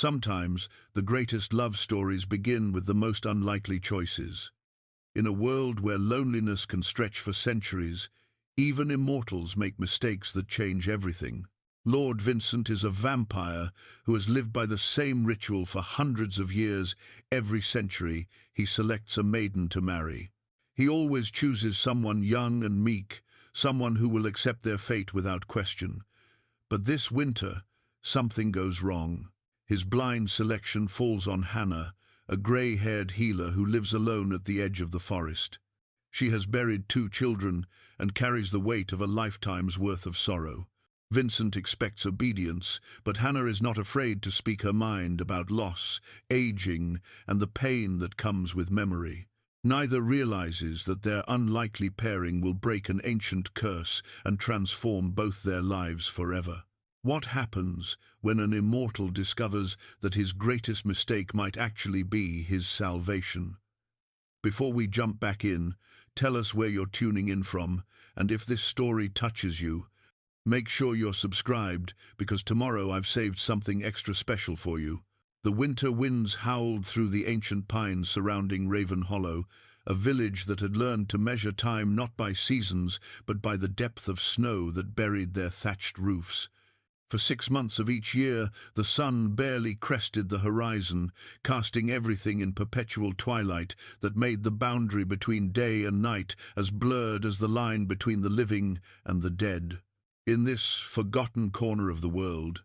Sometimes the greatest love stories begin with the most unlikely choices. In a world where loneliness can stretch for centuries, even immortals make mistakes that change everything. Lord Vincent is a vampire who has lived by the same ritual for hundreds of years. Every century, he selects a maiden to marry. He always chooses someone young and meek, someone who will accept their fate without question. But this winter, something goes wrong. His blind selection falls on Hannah, a grey-haired healer who lives alone at the edge of the forest. She has buried 2 children and carries the weight of a lifetime's worth of sorrow. Vincent expects obedience, but Hannah is not afraid to speak her mind about loss, aging, and the pain that comes with memory. Neither realizes that their unlikely pairing will break an ancient curse and transform both their lives forever. What happens when an immortal discovers that his greatest mistake might actually be his salvation? Before we jump back in, tell us where you're tuning in from, and if this story touches you, make sure you're subscribed, because tomorrow I've saved something extra special for you. The winter winds howled through the ancient pines surrounding Raven Hollow, a village that had learned to measure time not by seasons, but by the depth of snow that buried their thatched roofs. For 6 months of each year, the sun barely crested the horizon, casting everything in perpetual twilight that made the boundary between day and night as blurred as the line between the living and the dead. In this forgotten corner of the world,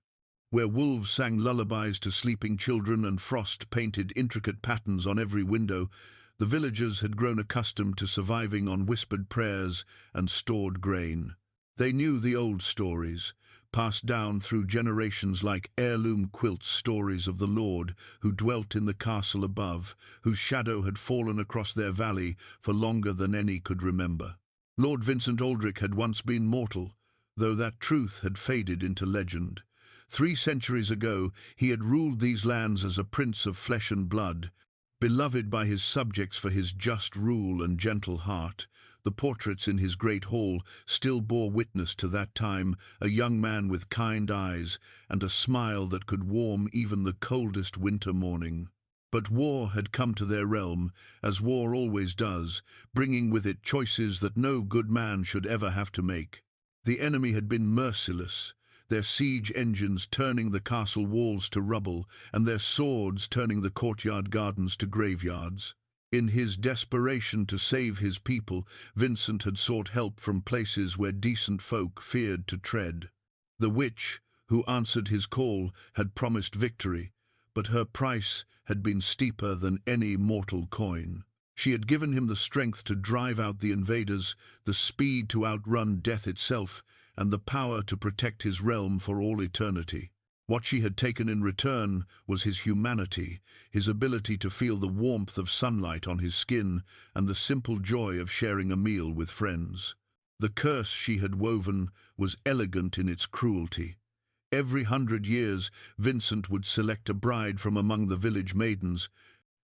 where wolves sang lullabies to sleeping children and frost painted intricate patterns on every window, the villagers had grown accustomed to surviving on whispered prayers and stored grain. They knew the old stories, passed down through generations like heirloom quilt stories of the Lord who dwelt in the castle above, whose shadow had fallen across their valley for longer than any could remember. Lord Vincent Aldrich had once been mortal, though that truth had faded into legend. 3 centuries ago, he had ruled these lands as a prince of flesh and blood, beloved by his subjects for his just rule and gentle heart. The portraits in his great hall still bore witness to that time, a young man with kind eyes and a smile that could warm even the coldest winter morning. But war had come to their realm, as war always does, bringing with it choices that no good man should ever have to make. The enemy had been merciless, their siege engines turning the castle walls to rubble, and their swords turning the courtyard gardens to graveyards. In his desperation to save his people, Vincent had sought help from places where decent folk feared to tread. The witch, who answered his call, had promised victory, but her price had been steeper than any mortal coin. She had given him the strength to drive out the invaders, the speed to outrun death itself, and the power to protect his realm for all eternity. What she had taken in return was his humanity, his ability to feel the warmth of sunlight on his skin, and the simple joy of sharing a meal with friends. The curse she had woven was elegant in its cruelty. Every 100 years, Vincent would select a bride from among the village maidens,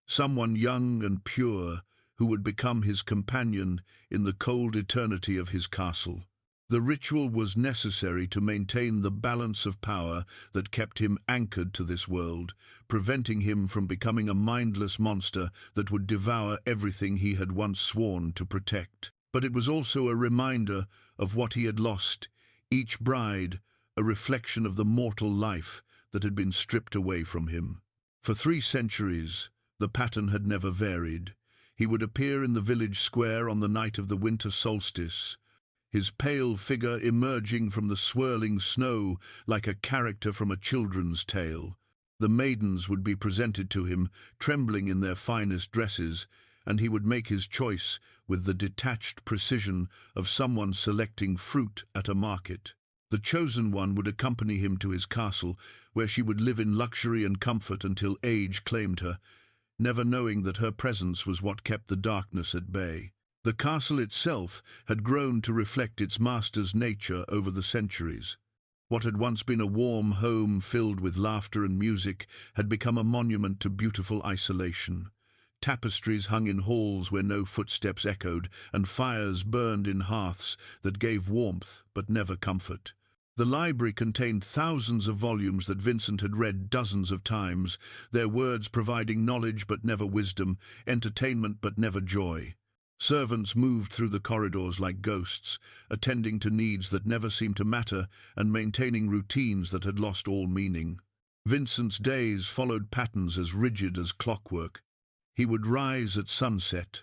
someone young and pure, who would become his companion in the cold eternity of his castle. The ritual was necessary to maintain the balance of power that kept him anchored to this world, preventing him from becoming a mindless monster that would devour everything he had once sworn to protect. But it was also a reminder of what he had lost, each bride a reflection of the mortal life that had been stripped away from him. For 3 centuries, the pattern had never varied. He would appear in the village square on the night of the winter solstice, his pale figure emerging from the swirling snow like a character from a children's tale. The maidens would be presented to him, trembling in their finest dresses, and he would make his choice with the detached precision of someone selecting fruit at a market. The chosen one would accompany him to his castle, where she would live in luxury and comfort until age claimed her, never knowing that her presence was what kept the darkness at bay. The castle itself had grown to reflect its master's nature over the centuries. What had once been a warm home filled with laughter and music had become a monument to beautiful isolation. Tapestries hung in halls where no footsteps echoed, and fires burned in hearths that gave warmth but never comfort. The library contained thousands of volumes that Vincent had read dozens of times, their words providing knowledge but never wisdom, entertainment but never joy. Servants moved through the corridors like ghosts, attending to needs that never seemed to matter and maintaining routines that had lost all meaning. Vincent's days followed patterns as rigid as clockwork. He would rise at sunset,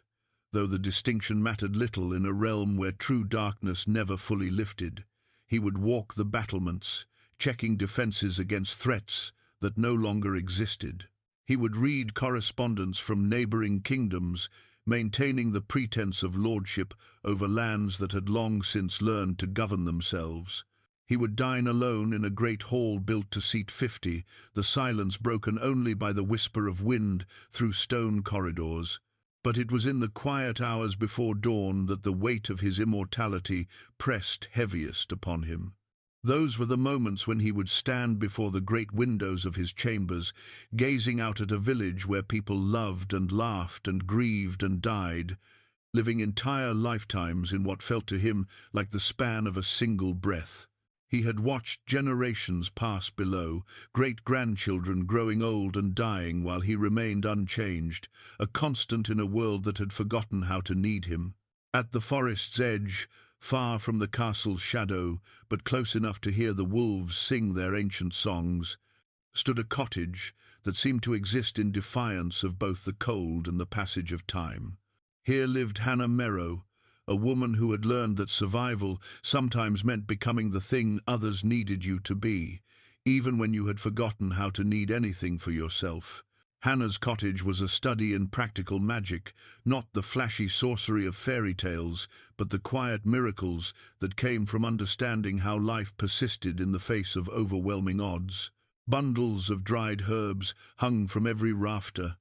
though the distinction mattered little in a realm where true darkness never fully lifted. He would walk the battlements, checking defenses against threats that no longer existed. He would read correspondence from neighboring kingdoms, maintaining the pretense of lordship over lands that had long since learned to govern themselves. He would dine alone in a great hall built to seat 50, the silence broken only by the whisper of wind through stone corridors. But it was in the quiet hours before dawn that the weight of his immortality pressed heaviest upon him. Those were the moments when he would stand before the great windows of his chambers, gazing out at a village where people loved and laughed and grieved and died, living entire lifetimes in what felt to him like the span of a single breath. He had watched generations pass below, great-grandchildren growing old and dying while he remained unchanged, a constant in a world that had forgotten how to need him. At the forest's edge, far from the castle's shadow, but close enough to hear the wolves sing their ancient songs, stood a cottage that seemed to exist in defiance of both the cold and the passage of time. Here lived Hannah Merrow, a woman who had learned that survival sometimes meant becoming the thing others needed you to be, even when you had forgotten how to need anything for yourself. Hannah's cottage was a study in practical magic, not the flashy sorcery of fairy tales, but the quiet miracles that came from understanding how life persisted in the face of overwhelming odds. Bundles of dried herbs hung from every rafter,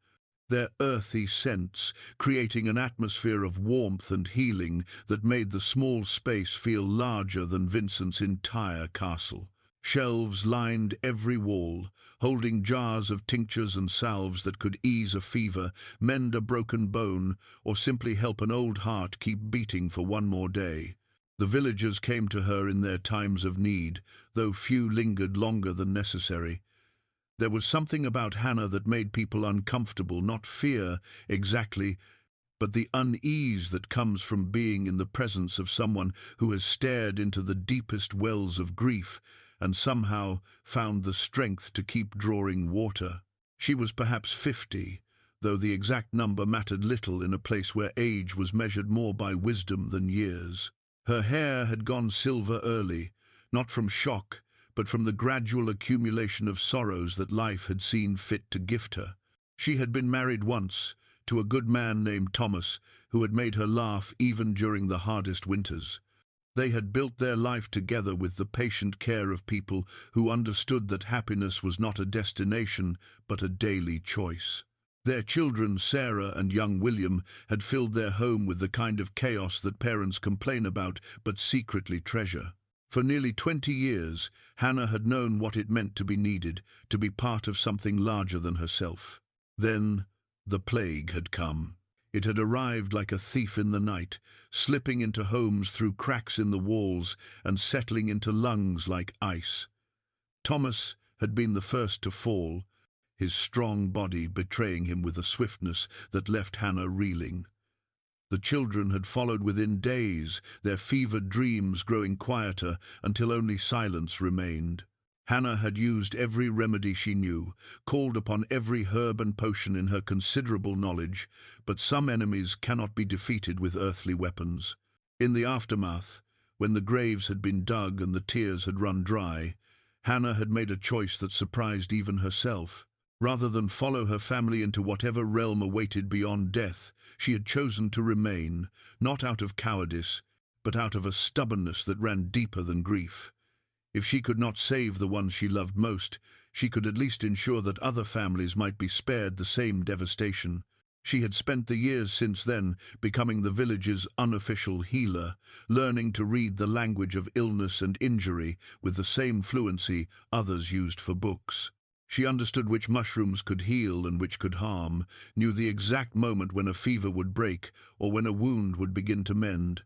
their earthy scents creating an atmosphere of warmth and healing that made the small space feel larger than Vincent's entire castle. Shelves lined every wall, holding jars of tinctures and salves that could ease a fever, mend a broken bone, or simply help an old heart keep beating for one more day. The villagers came to her in their times of need, though few lingered longer than necessary. There was something about Hannah that made people uncomfortable, not fear exactly, but the unease that comes from being in the presence of someone who has stared into the deepest wells of grief and somehow found the strength to keep drawing water. She was perhaps 50, though the exact number mattered little in a place where age was measured more by wisdom than years. Her hair had gone silver early, not from shock, but from the gradual accumulation of sorrows that life had seen fit to gift her. She had been married once, to a good man named Thomas, who had made her laugh even during the hardest winters. They had built their life together with the patient care of people who understood that happiness was not a destination, but a daily choice. Their children, Sarah and young William, had filled their home with the kind of chaos that parents complain about but secretly treasure. For nearly 20 years, Hannah had known what it meant to be needed, to be part of something larger than herself. Then the plague had come. It had arrived like a thief in the night, slipping into homes through cracks in the walls and settling into lungs like ice. Thomas had been the first to fall, his strong body betraying him with a swiftness that left Hannah reeling. The children had followed within days, their fevered dreams growing quieter until only silence remained. Hannah had used every remedy she knew, called upon every herb and potion in her considerable knowledge, but some enemies cannot be defeated with earthly weapons. In the aftermath, when the graves had been dug and the tears had run dry, Hannah had made a choice that surprised even herself. Rather than follow her family into whatever realm awaited beyond death, she had chosen to remain, not out of cowardice, but out of a stubbornness that ran deeper than grief. If she could not save the ones she loved most, she could at least ensure that other families might be spared the same devastation. She had spent the years since then becoming the village's unofficial healer, learning to read the language of illness and injury with the same fluency others used for books. She understood which mushrooms could heal and which could harm, knew the exact moment when a fever would break or when a wound would begin to mend.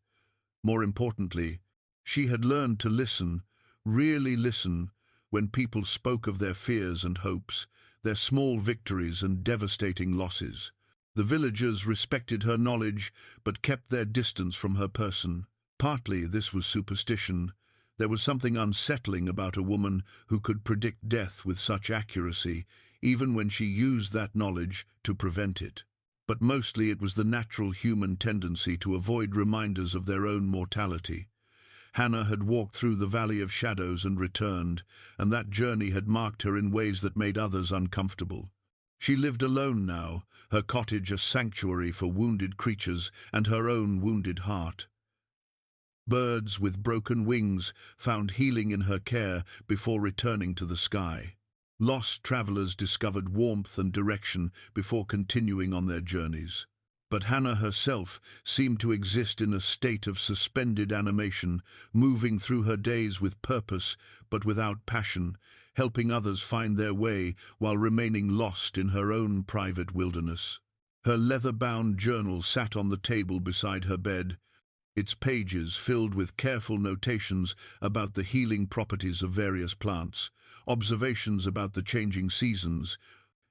More importantly, she had learned to listen really listen when people spoke of their fears and hopes, their small victories and devastating losses. The villagers respected her knowledge, but kept their distance from her person. Partly this was superstition. There was something unsettling about a woman who could predict death with such accuracy, even when she used that knowledge to prevent it. But mostly it was the natural human tendency to avoid reminders of their own mortality. Hannah had walked through the valley of shadows and returned, and that journey had marked her in ways that made others uncomfortable. She lived alone now, her cottage a sanctuary for wounded creatures and her own wounded heart. Birds with broken wings found healing in her care before returning to the sky. Lost travelers discovered warmth and direction before continuing on their journeys. But Hannah herself seemed to exist in a state of suspended animation, moving through her days with purpose but without passion, helping others find their way while remaining lost in her own private wilderness. Her leather-bound journal sat on the table beside her bed, its pages filled with careful notations about the healing properties of various plants, observations about the changing seasons,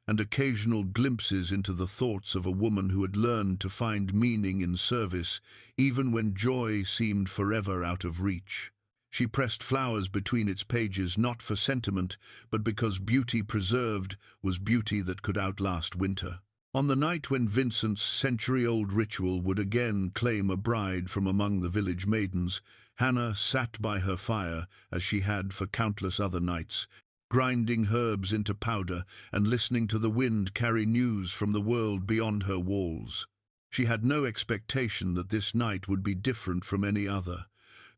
and occasional glimpses into the thoughts of a woman who had learned to find meaning in service, even when joy seemed forever out of reach. She pressed flowers between its pages not for sentiment, but because beauty preserved was beauty that could outlast winter. On the night when Vincent's century-old ritual would again claim a bride from among the village maidens, Hannah sat by her fire as she had for countless other nights, grinding herbs into powder and listening to the wind carry news from the world beyond her walls. She had no expectation that this night would be different from any other,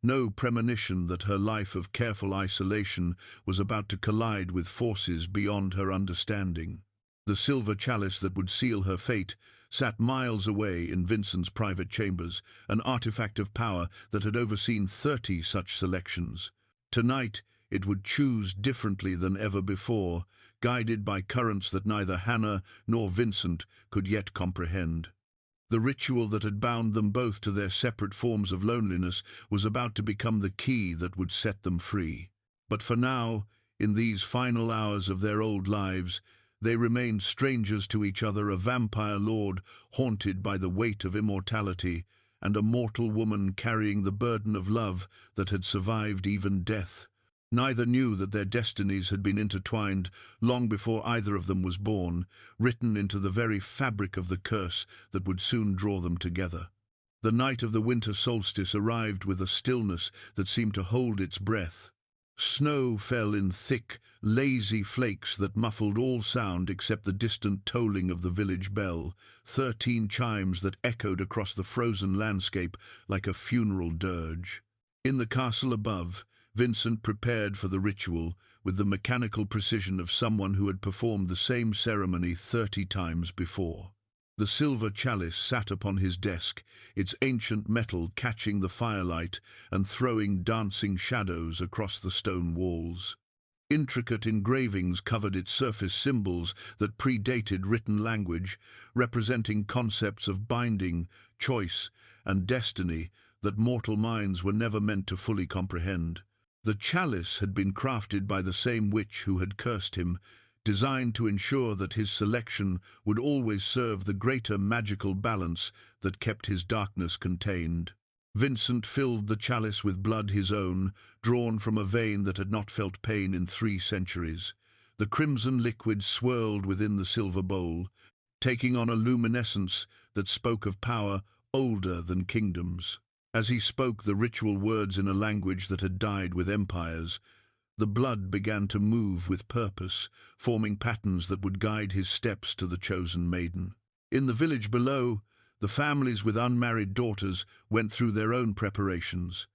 no premonition that her life of careful isolation was about to collide with forces beyond her understanding. The silver chalice that would seal her fate sat miles away in Vincent's private chambers, an artifact of power that had overseen 30 such selections. Tonight, it would choose differently than ever before, guided by currents that neither Hannah nor Vincent could yet comprehend. The ritual that had bound them both to their separate forms of loneliness was about to become the key that would set them free. But for now, in these final hours of their old lives, they remained strangers to each other, a vampire lord haunted by the weight of immortality, and a mortal woman carrying the burden of love that had survived even death. Neither knew that their destinies had been intertwined long before either of them was born, written into the very fabric of the curse that would soon draw them together. The night of the winter solstice arrived with a stillness that seemed to hold its breath. Snow fell in thick, lazy flakes that muffled all sound except the distant tolling of the village bell, 13 chimes that echoed across the frozen landscape like a funeral dirge. In the castle above, Vincent prepared for the ritual with the mechanical precision of someone who had performed the same ceremony 30 times before. The silver chalice sat upon his desk, its ancient metal catching the firelight and throwing dancing shadows across the stone walls. Intricate engravings covered its surface, symbols that predated written language, representing concepts of binding, choice, and destiny that mortal minds were never meant to fully comprehend. The chalice had been crafted by the same witch who had cursed him, designed to ensure that his selection would always serve the greater magical balance that kept his darkness contained. Vincent filled the chalice with blood his own, drawn from a vein that had not felt pain in 3 centuries. The crimson liquid swirled within the silver bowl, taking on a luminescence that spoke of power older than kingdoms. As he spoke the ritual words in a language that had died with empires, the blood began to move with purpose, forming patterns that would guide his steps to the chosen maiden. In the village below, the families with unmarried daughters went through their own preparations.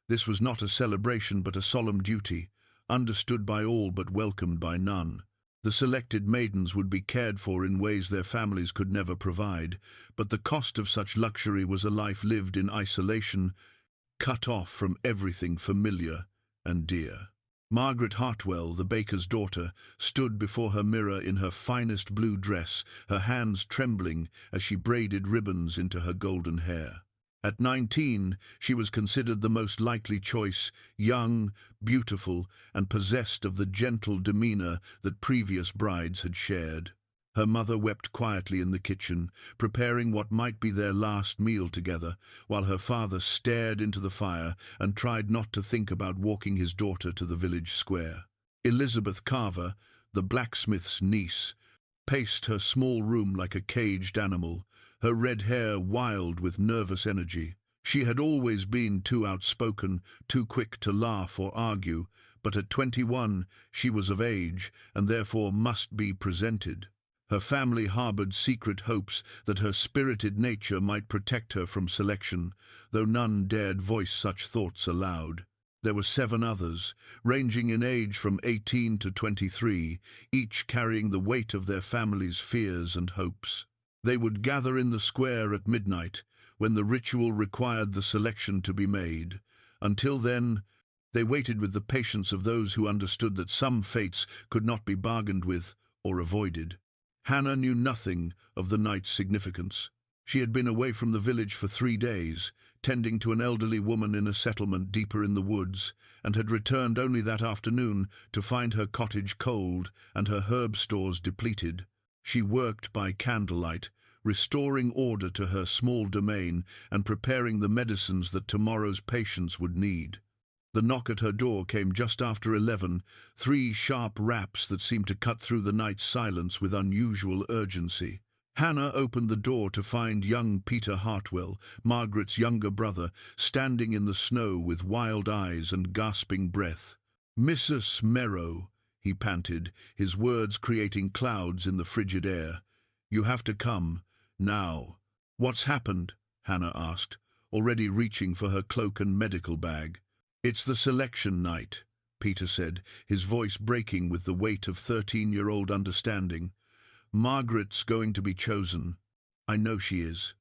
This was not a celebration but a solemn duty, understood by all but welcomed by none. The selected maidens would be cared for in ways their families could never provide, but the cost of such luxury was a life lived in isolation, cut off from everything familiar and dear. Margaret Hartwell, the baker's daughter, stood before her mirror in her finest blue dress, her hands trembling as she braided ribbons into her golden hair. At 19, she was considered the most likely choice, young, beautiful, and possessed of the gentle demeanor that previous brides had shared. Her mother wept quietly in the kitchen, preparing what might be their last meal together, while her father stared into the fire and tried not to think about walking his daughter to the village square. Elizabeth Carver, the blacksmith's niece, paced her small room like a caged animal, her red hair wild with nervous energy. She had always been too outspoken, too quick to laugh or argue, but at 21 she was of age and therefore must be presented. Her family harbored secret hopes that her spirited nature might protect her from selection, though none dared voice such thoughts aloud. There were 7 others, ranging in age from 18 to 23, each carrying the weight of their family's fears and hopes. They would gather in the square at midnight, when the ritual required the selection to be made. Until then, they waited with the patience of those who understood that some fates could not be bargained with or avoided. Hannah knew nothing of the night's significance. She had been away from the village for 3 days, tending to an elderly woman in a settlement deeper in the woods, and had returned only that afternoon to find her cottage cold and her herb stores depleted. She worked by candlelight, restoring order to her small domain and preparing the medicines that tomorrow's patients would need. The knock at her door came just after 11, 3 sharp raps that seemed to cut through the night's silence with unusual urgency. Hannah opened the door to find young Peter Hartwell, Margaret's younger brother, standing in the snow with wild eyes and gasping breath. "Mrs. Merrow," he panted, his words creating clouds in the frigid air. "You have to come, now." "What's happened?" Hannah asked, already reaching for her cloak and medical bag. "It's the selection night," Peter said, his voice breaking with the weight of 13-year-old understanding. "Margaret's going to be chosen. I know she is.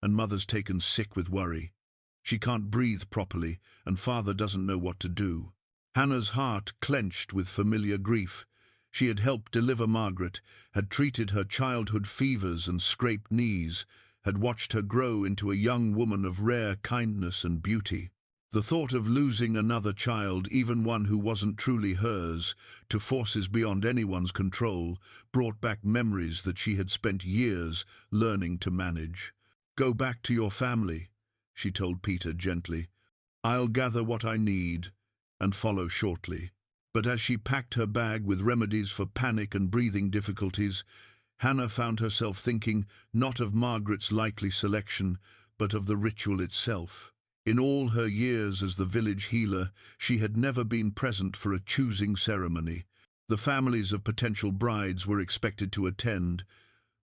And Mother's taken sick with worry. She can't breathe properly, and Father doesn't know what to do." Hannah's heart clenched with familiar grief. She had helped deliver Margaret, had treated her childhood fevers and scraped knees, had watched her grow into a young woman of rare kindness and beauty. The thought of losing another child, even one who wasn't truly hers, to forces beyond anyone's control, brought back memories that she had spent years learning to manage. "Go back to your family," she told Peter gently. "I'll gather what I need and follow shortly." But as she packed her bag with remedies for panic and breathing difficulties, Hannah found herself thinking not of Margaret's likely selection, but of the ritual itself. In all her years as the village healer, she had never been present for a choosing ceremony. The families of potential brides were expected to attend,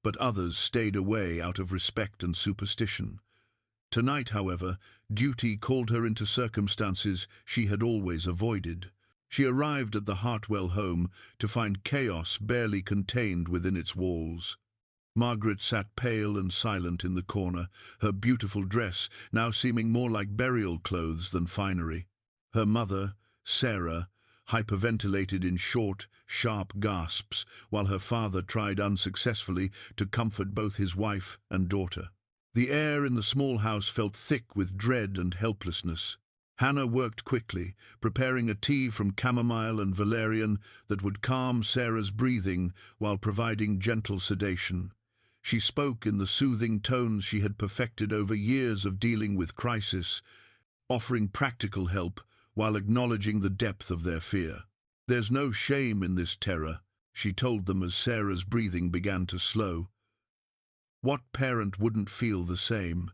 but others stayed away out of respect and superstition. Tonight, however, duty called her into circumstances she had always avoided. She arrived at the Hartwell home to find chaos barely contained within its walls. Margaret sat pale and silent in the corner, her beautiful dress now seeming more like burial clothes than finery. Her mother, Sarah, hyperventilated in short, sharp gasps, while her father tried unsuccessfully to comfort both his wife and daughter. The air in the small house felt thick with dread and helplessness. Hannah worked quickly, preparing a tea from chamomile and valerian that would calm Sarah's breathing while providing gentle sedation. She spoke in the soothing tones she had perfected over years of dealing with crisis, offering practical help while acknowledging the depth of their fear. "There's no shame in this terror," she told them as Sarah's breathing began to slow. "What parent wouldn't feel the same?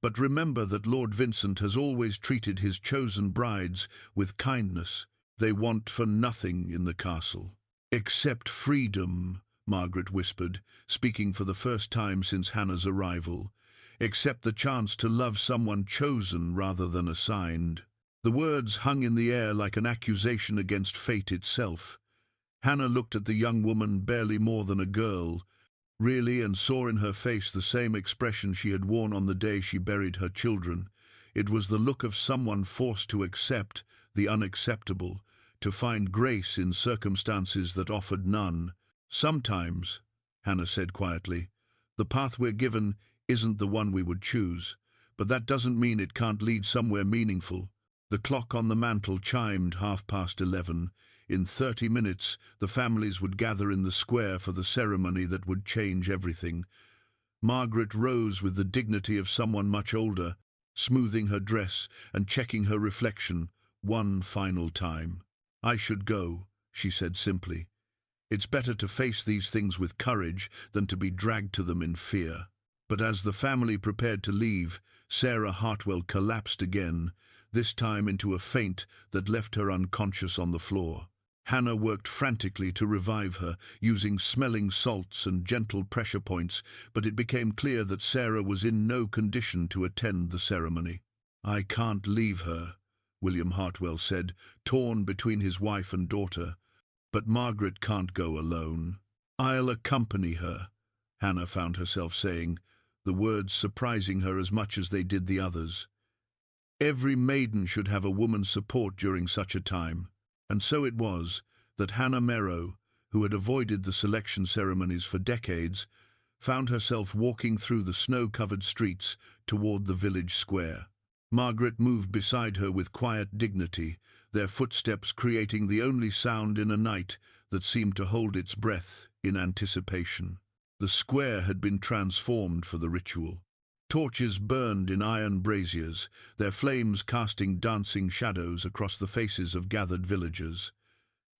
But remember that Lord Vincent has always treated his chosen brides with kindness. They want for nothing in the castle." "Except freedom," Margaret whispered, speaking for the first time since Hannah's arrival. "Except the chance to love someone chosen rather than assigned." The words hung in the air like an accusation against fate itself. Hannah looked at the young woman, barely more than a girl, really, and saw in her face the same expression she had worn on the day she buried her children. It was the look of someone forced to accept the unacceptable, to find grace in circumstances that offered none. "Sometimes," Hannah said quietly, "the path we're given isn't the one we would choose, But that doesn't mean it can't lead somewhere meaningful. The clock on the mantel chimed 11:30. In 30 minutes, the families would gather in the square for the ceremony that would change everything. Margaret rose with the dignity of someone much older, smoothing her dress and checking her reflection one final time. "I should go," she said simply. "It's better to face these things with courage than to be dragged to them in fear." But as the family prepared to leave, Sarah Hartwell collapsed again, this time into a faint that left her unconscious on the floor. Hannah worked frantically to revive her, using smelling salts and gentle pressure points, but it became clear that Sarah was in no condition to attend the ceremony. "I can't leave her," William Hartwell said, torn between his wife and daughter. "But Margaret can't go alone." "I'll accompany her," Hannah found herself saying, the words surprising her as much as they did the others. Every maiden should have a woman's support during such a time. And so it was that Hannah Merrow, who had avoided the selection ceremonies for decades, found herself walking through the snow-covered streets toward the village square. Margaret moved beside her with quiet dignity, their footsteps creating the only sound in a night that seemed to hold its breath in anticipation. The square had been transformed for the ritual. Torches burned in iron braziers, their flames casting dancing shadows across the faces of gathered villagers.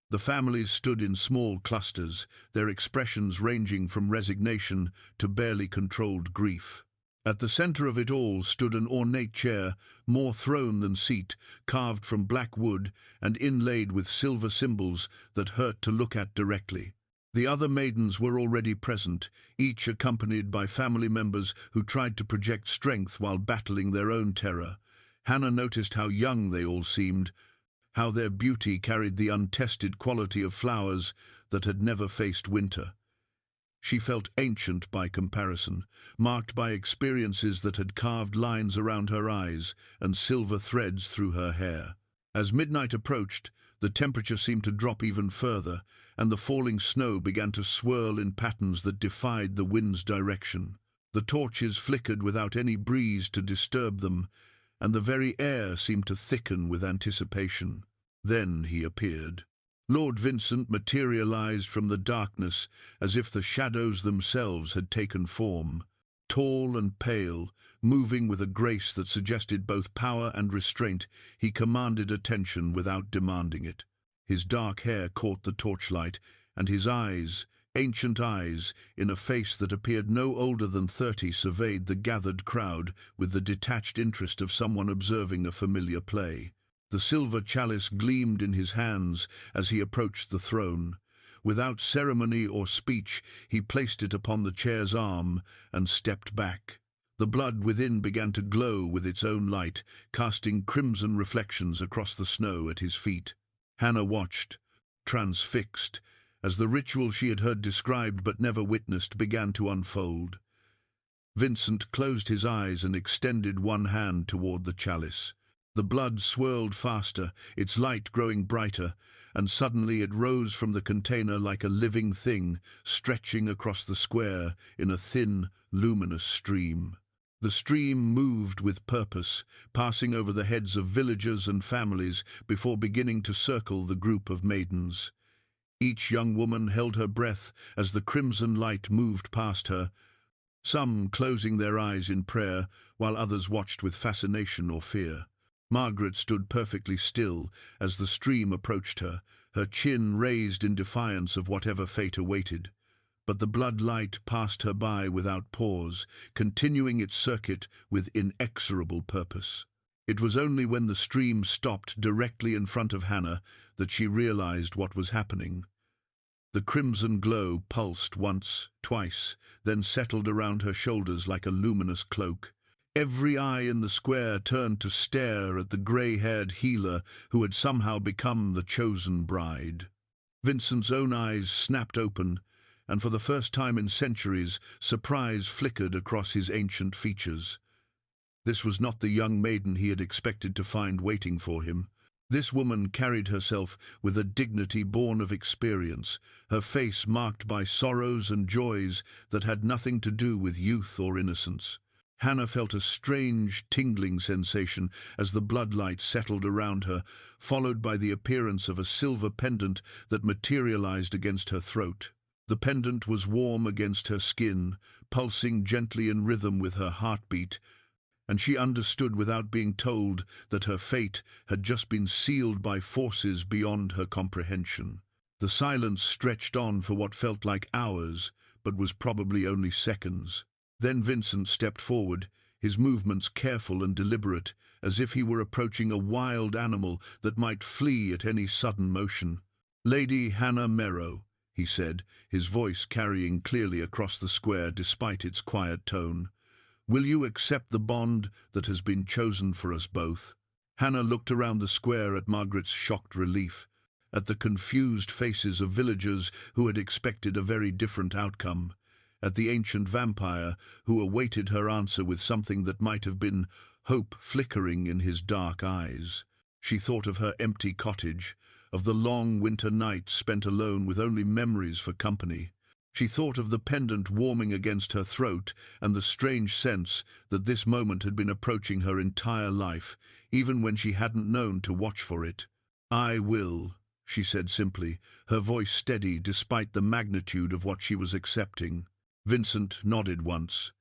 The families stood in small clusters, their expressions ranging from resignation to barely controlled grief. At the center of it all stood an ornate chair, more throne than seat, carved from black wood and inlaid with silver symbols that hurt to look at directly. The other maidens were already present, each accompanied by family members who tried to project strength while battling their own terror. Hannah noticed how young they all seemed, how their beauty carried the untested quality of flowers that had never faced winter. She felt ancient by comparison, marked by experiences that had carved lines around her eyes and silver threads through her hair. As midnight approached, the temperature seemed to drop even further, and the falling snow began to swirl in patterns that defied the wind's direction. The torches flickered without any breeze to disturb them, and the very air seemed to thicken with anticipation. Then he appeared. Lord Vincent materialized from the darkness as if the shadows themselves had taken form. Tall and pale, moving with a grace that suggested both power and restraint, he commanded attention without demanding it. His dark hair caught the torchlight, and his eyes, ancient eyes, in a face that appeared no older than 30, surveyed the gathered crowd with the detached interest of someone observing a familiar play. The silver chalice gleamed in his hands as he approached the throne. Without ceremony or speech, he placed it upon the chair's arm and stepped back. The blood within began to glow with its own light, casting crimson reflections across the snow at his feet. Hannah watched, transfixed, as the ritual she had heard described but never witnessed began to unfold. Vincent closed his eyes and extended one hand toward the chalice. The blood swirled faster, its light growing brighter, and suddenly it rose from the container like a living thing, stretching across the square in a thin, luminous stream. The stream moved with purpose, passing over the heads of villagers and families before beginning to circle the group of maidens. Each young woman held her breath as the crimson light moved past her, some closing their eyes in prayer, while others watched with fascination or fear. Margaret stood perfectly still as the stream approached her, her chin raised in defiance of whatever fate awaited. But the blood light passed her by without pause, continuing its circuit with inexorable purpose. It was only when the stream stopped directly in front of Hannah that she realized what was happening. The crimson glow pulsed once, twice, then settled around her shoulders like a luminous cloak. Every eye in the square turned to stare at the grey-haired healer who had somehow become the chosen bride. Vincent's own eyes snapped open, and for the first time in centuries, surprise flickered across his ancient features. This was not the young maiden he had expected to find waiting for him. This woman carried herself with a dignity born of experience, her face marked by sorrows and joys that had nothing to do with youth or innocence. Hannah felt a strange, tingling sensation as the bloodlight settled around her, followed by the appearance of a silver pendant that materialized against her throat. The pendant was warm against her skin, pulsing gently in rhythm with her heartbeat, and she understood without being told that her fate had just been sealed by forces beyond her comprehension. The silence stretched on for what felt like hours, but was probably only seconds. Then Vincent stepped forward, his movements careful and deliberate, as if he were approaching a wild animal that might flee at any sudden motion. "Lady Hannah Merrow," he said, his voice carrying clearly across the square despite its quiet tone, "will you accept the bond that has been chosen for us both?" Hannah looked around the square at Margaret's shocked relief, at the confused faces of villagers who had expected a very different outcome, at the ancient vampire who awaited her answer with something that might have been hope flickering in his dark eyes. She thought of her empty cottage, of the long winter nights spent alone with only memories for company. She thought of the pendant warming against her throat and the strange sense that this moment had been approaching her entire life, even when she hadn't known to watch for it. "I will," she said simply, her voice steady despite the magnitude of what she was accepting. Vincent nodded once,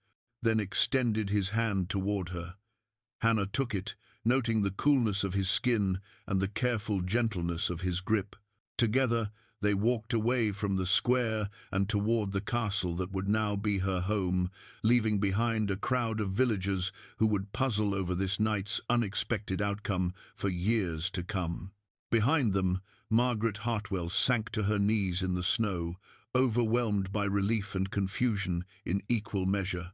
then extended his hand toward her. Hannah took it, noting the coolness of his skin and the careful gentleness of his grip. Together, they walked away from the square and toward the castle that would now be her home, leaving behind a crowd of villagers who would puzzle over this night's unexpected outcome for years to come. Behind them, Margaret Hartwell sank to her knees in the snow, overwhelmed by relief and confusion in equal measure.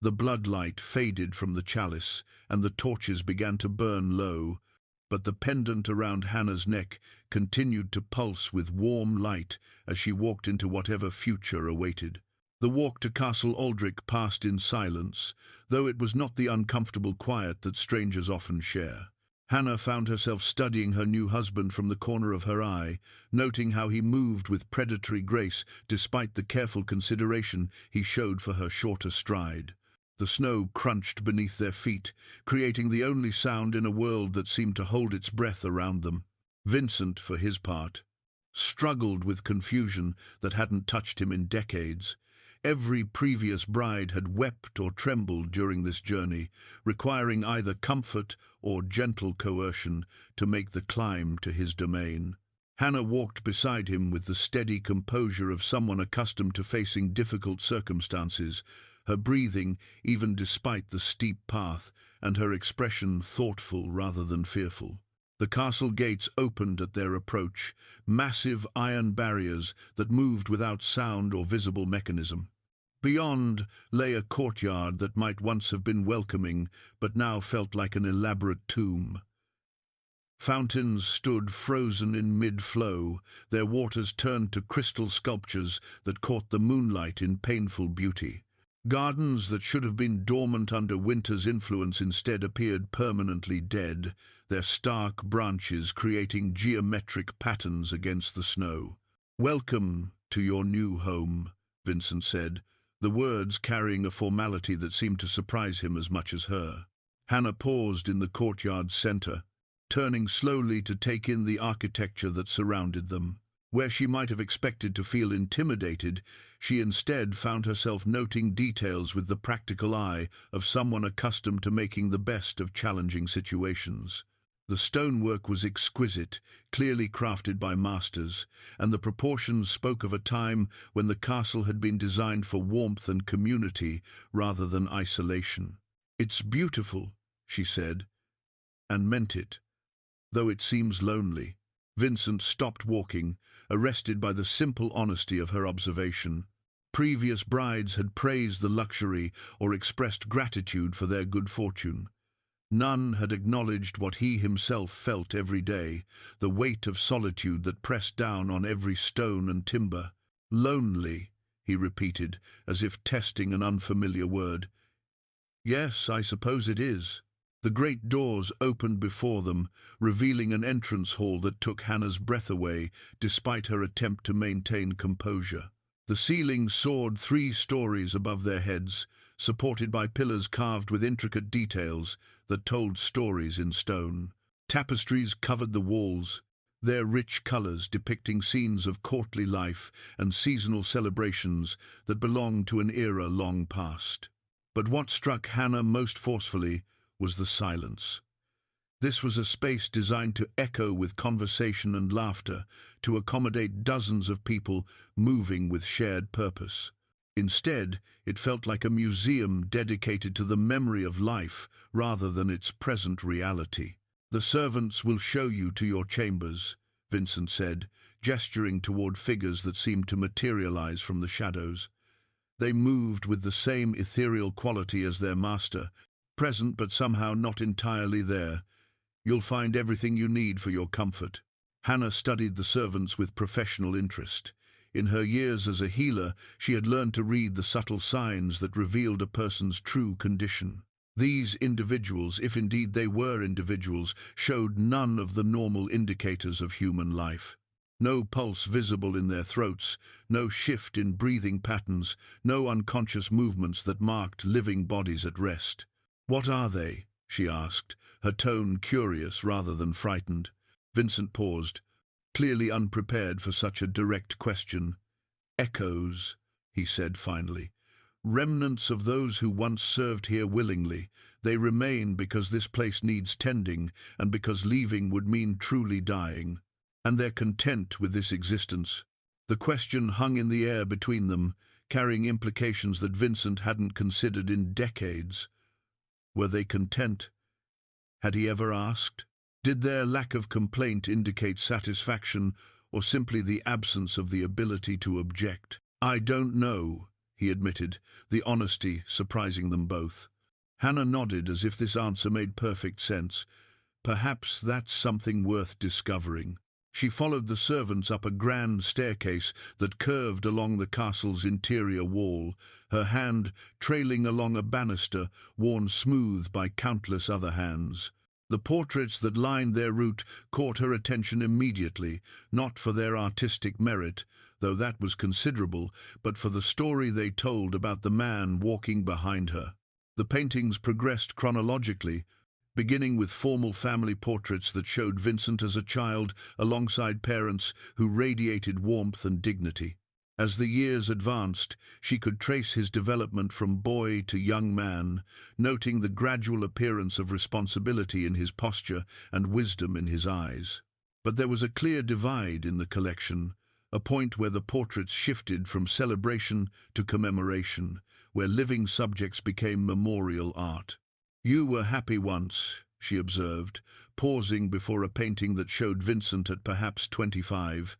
The bloodlight faded from the chalice, and the torches began to burn low, but the pendant around Hannah's neck continued to pulse with warm light as she walked into whatever future awaited. The walk to Castle Aldrich passed in silence, though it was not the uncomfortable quiet that strangers often share. Hannah found herself studying her new husband from the corner of her eye, noting how he moved with predatory grace despite the careful consideration he showed for her shorter stride. The snow crunched beneath their feet, creating the only sound in a world that seemed to hold its breath around them. Vincent, for his part, struggled with confusion that hadn't touched him in decades. Every previous bride had wept or trembled during this journey, requiring either comfort or gentle coercion to make the climb to his domain. Hannah walked beside him with the steady composure of someone accustomed to facing difficult circumstances, her breathing even despite the steep path, and her expression thoughtful rather than fearful. The castle gates opened at their approach, massive iron barriers that moved without sound or visible mechanism. Beyond lay a courtyard that might once have been welcoming, but now felt like an elaborate tomb. Fountains stood frozen in mid-flow, their waters turned to crystal sculptures that caught the moonlight in painful beauty. Gardens that should have been dormant under winter's influence instead appeared permanently dead, their stark branches creating geometric patterns against the snow. "Welcome to your new home," Vincent said, the words carrying a formality that seemed to surprise him as much as her. Hannah paused in the courtyard's center, turning slowly to take in the architecture that surrounded them. Where she might have expected to feel intimidated, she instead found herself noting details with the practical eye of someone accustomed to making the best of challenging situations. The stonework was exquisite, clearly crafted by masters, and the proportions spoke of a time when the castle had been designed for warmth and community rather than isolation. "It's beautiful," she said, and meant it, though it seems lonely. Vincent stopped walking, arrested by the simple honesty of her observation. Previous brides had praised the luxury or expressed gratitude for their good fortune. None had acknowledged what he himself felt every day, the weight of solitude that pressed down on every stone and timber. "Lonely," he repeated, as if testing an unfamiliar word. "Yes, I suppose it is." The great doors opened before them, revealing an entrance hall that took Hannah's breath away, despite her attempt to maintain composure. The ceiling soared 3 stories above their heads, supported by pillars carved with intricate details that told stories in stone. Tapestries covered the walls, their rich colors depicting scenes of courtly life and seasonal celebrations that belonged to an era long past. But what struck Hannah most forcefully was the silence. This was a space designed to echo with conversation and laughter, to accommodate dozens of people moving with shared purpose. Instead, it felt like a museum dedicated to the memory of life rather than its present reality. "The servants will show you to your chambers," Vincent said, gesturing toward figures that seemed to materialize from the shadows. They moved with the same ethereal quality as their master, present but somehow not entirely there. "You'll find everything you need for your comfort." Hannah studied the servants with professional interest. In her years as a healer, she had learned to read the subtle signs that revealed a person's true condition. These individuals, if indeed they were individuals, showed none of the normal indicators of human life. No pulse visible in their throats, no shift in breathing patterns, no unconscious movements that marked living bodies at rest. "What are they?" she asked, her tone curious rather than frightened. Vincent paused, clearly unprepared for such a direct question. "Echoes," he said finally. "Remnants of those who once served here willingly. They remain because this place needs tending, and because leaving would mean truly dying. And they're content with this existence." The question hung in the air between them, carrying implications that Vincent hadn't considered in decades. Were they content? Had he ever asked? Did their lack of complaint indicate satisfaction, or simply the absence of the ability to object? "I don't know," he admitted, the honesty surprising them both. Hannah nodded as if this answer made perfect sense. Perhaps that's something worth discovering. She followed the servants up a grand staircase that curved along the castle's interior wall, her hand trailing along a banister worn smooth by countless other hands. The portraits that lined their route caught her attention immediately, not for their artistic merit, though that was considerable, but for the story they told about the man walking behind her. The paintings progressed chronologically, beginning with formal family portraits that showed Vincent as a child alongside parents who radiated warmth and dignity. As the years advanced, she could trace his development from boy to young man, noting the gradual appearance of responsibility in his posture and wisdom in his eyes. But there was a clear divide in the collection, a point where the portraits shifted from celebration to commemoration, where living subjects became memorial art. "You were happy once," she observed, pausing before a painting that showed Vincent at perhaps 25,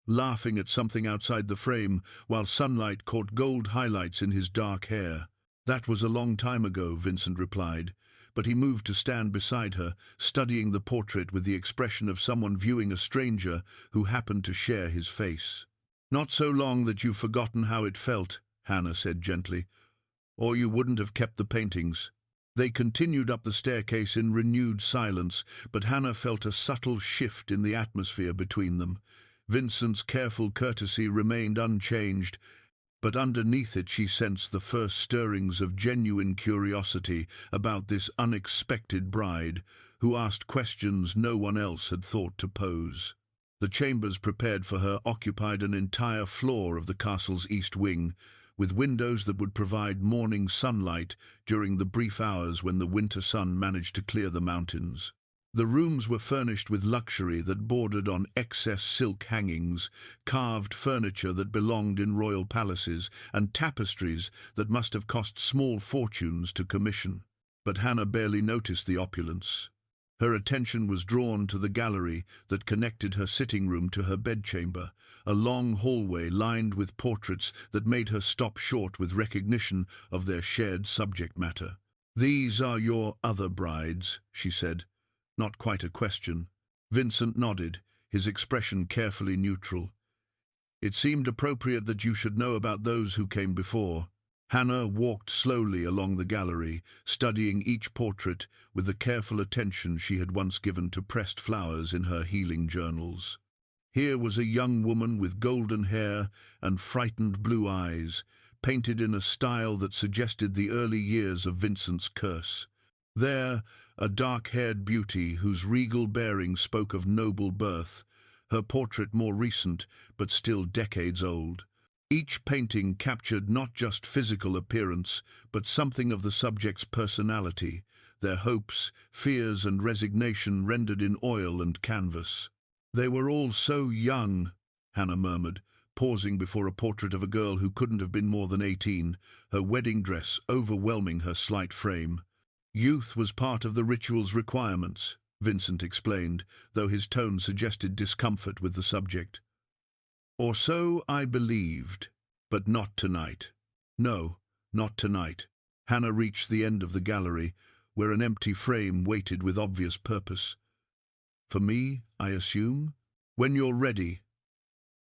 laughing at something outside the frame while sunlight caught gold highlights in his dark hair. "That was a long time ago," Vincent replied, but he moved to stand beside her, studying the portrait with the expression of someone viewing a stranger who happened to share his face. "Not so long that you've forgotten how it felt," Hannah said gently, "or you wouldn't have kept the paintings." They continued up the staircase in renewed silence, but Hannah felt a subtle shift in the atmosphere between them. Vincent's careful courtesy remained unchanged, but underneath it she sensed the first stirrings of genuine curiosity about this unexpected bride, who asked questions no one else had thought to pose. The chambers prepared for her occupied an entire floor of the castle's east wing, with windows that would provide morning sunlight during the brief hours when the winter sun managed to clear the mountains. The rooms were furnished with luxury that bordered on excess silk hangings, carved furniture that belonged in royal palaces, and tapestries that must have cost small fortunes to commission. But Hannah barely noticed the opulence. Her attention was drawn to the gallery that connected her sitting room to her bedchamber, a long hallway lined with portraits that made her stop short with recognition of their shared subject matter. "These are your other brides," she said, not quite a question. Vincent nodded, his expression carefully neutral. "It seemed appropriate that you should know about those who came before." Hannah walked slowly along the gallery, studying each portrait with the careful attention she had once given to pressed flowers in her healing journals. Here was a young woman with golden hair and frightened blue eyes, painted in a style that suggested the early years of Vincent's curse. There, a dark-haired beauty whose regal bearing spoke of noble birth, her portrait more recent but still decades old. Each painting captured not just physical appearance, but something of the subject's personality, their hopes, fears and resignation rendered in oil and canvas. "They were all so young," Hannah murmured, pausing before a portrait of a girl who couldn't have been more than 18, her wedding dress overwhelming her slight frame. "Youth was part of the ritual's requirements," Vincent explained, though his tone suggested discomfort with the subject. "Or so I believed, but not tonight." "No, not tonight." Hannah reached the end of the gallery, where an empty frame waited with obvious purpose. "For me, I assume? When you're ready.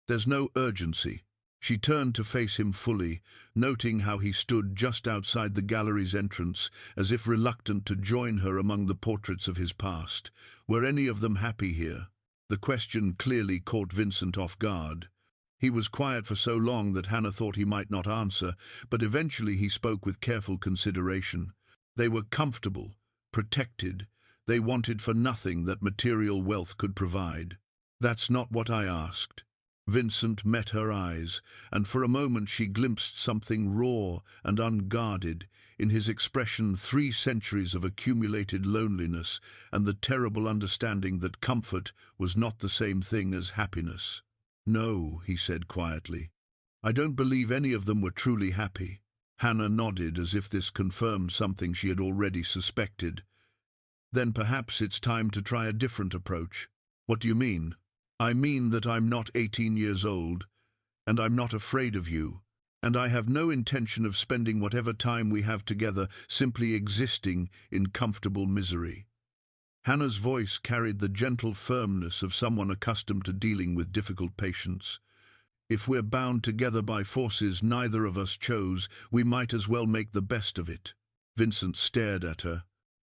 There's no urgency." She turned to face him fully, noting how he stood just outside the gallery's entrance, as if reluctant to join her among the portraits of his past. Were any of them happy here? The question clearly caught Vincent off guard. He was quiet for so long that Hannah thought he might not answer, but eventually he spoke with careful consideration. They were comfortable, protected. They wanted for nothing that material wealth could provide. "That's not what I asked." Vincent met her eyes, and for a moment she glimpsed something raw and unguarded. In his expression 3 centuries of accumulated loneliness and the terrible understanding that comfort was not the same thing as happiness. "No," he said quietly. "I don't believe any of them were truly happy." Hannah nodded as if this confirmed something she had already suspected. "Then perhaps it's time to try a different approach." "What do you mean?" "I mean that I'm not 18 years old, and I'm not afraid of you, and I have no intention of spending whatever time we have together simply existing in comfortable misery." Hannah's voice carried the gentle firmness of someone accustomed to dealing with difficult patients. "If we're bound together by forces neither of us chose, we might as well make the best of it." Vincent stared at her,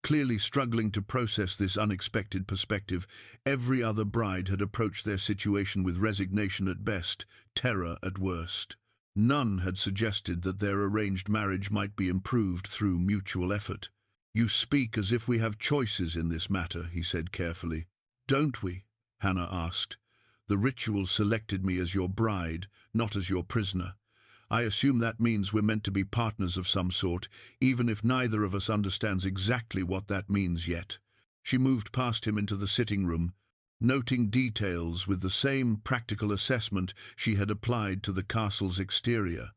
clearly struggling to process this unexpected perspective. Every other bride had approached their situation with resignation at best, terror at worst. None had suggested that their arranged marriage might be improved through mutual effort. "You speak as if we have choices in this matter," he said carefully. "Don't we?" Hannah asked. "The ritual selected me as your bride, not as your prisoner. I assume that means we're meant to be partners of some sort, even if neither of us understands exactly what that means yet." She moved past him into the sitting room, noting details with the same practical assessment she had applied to the castle's exterior.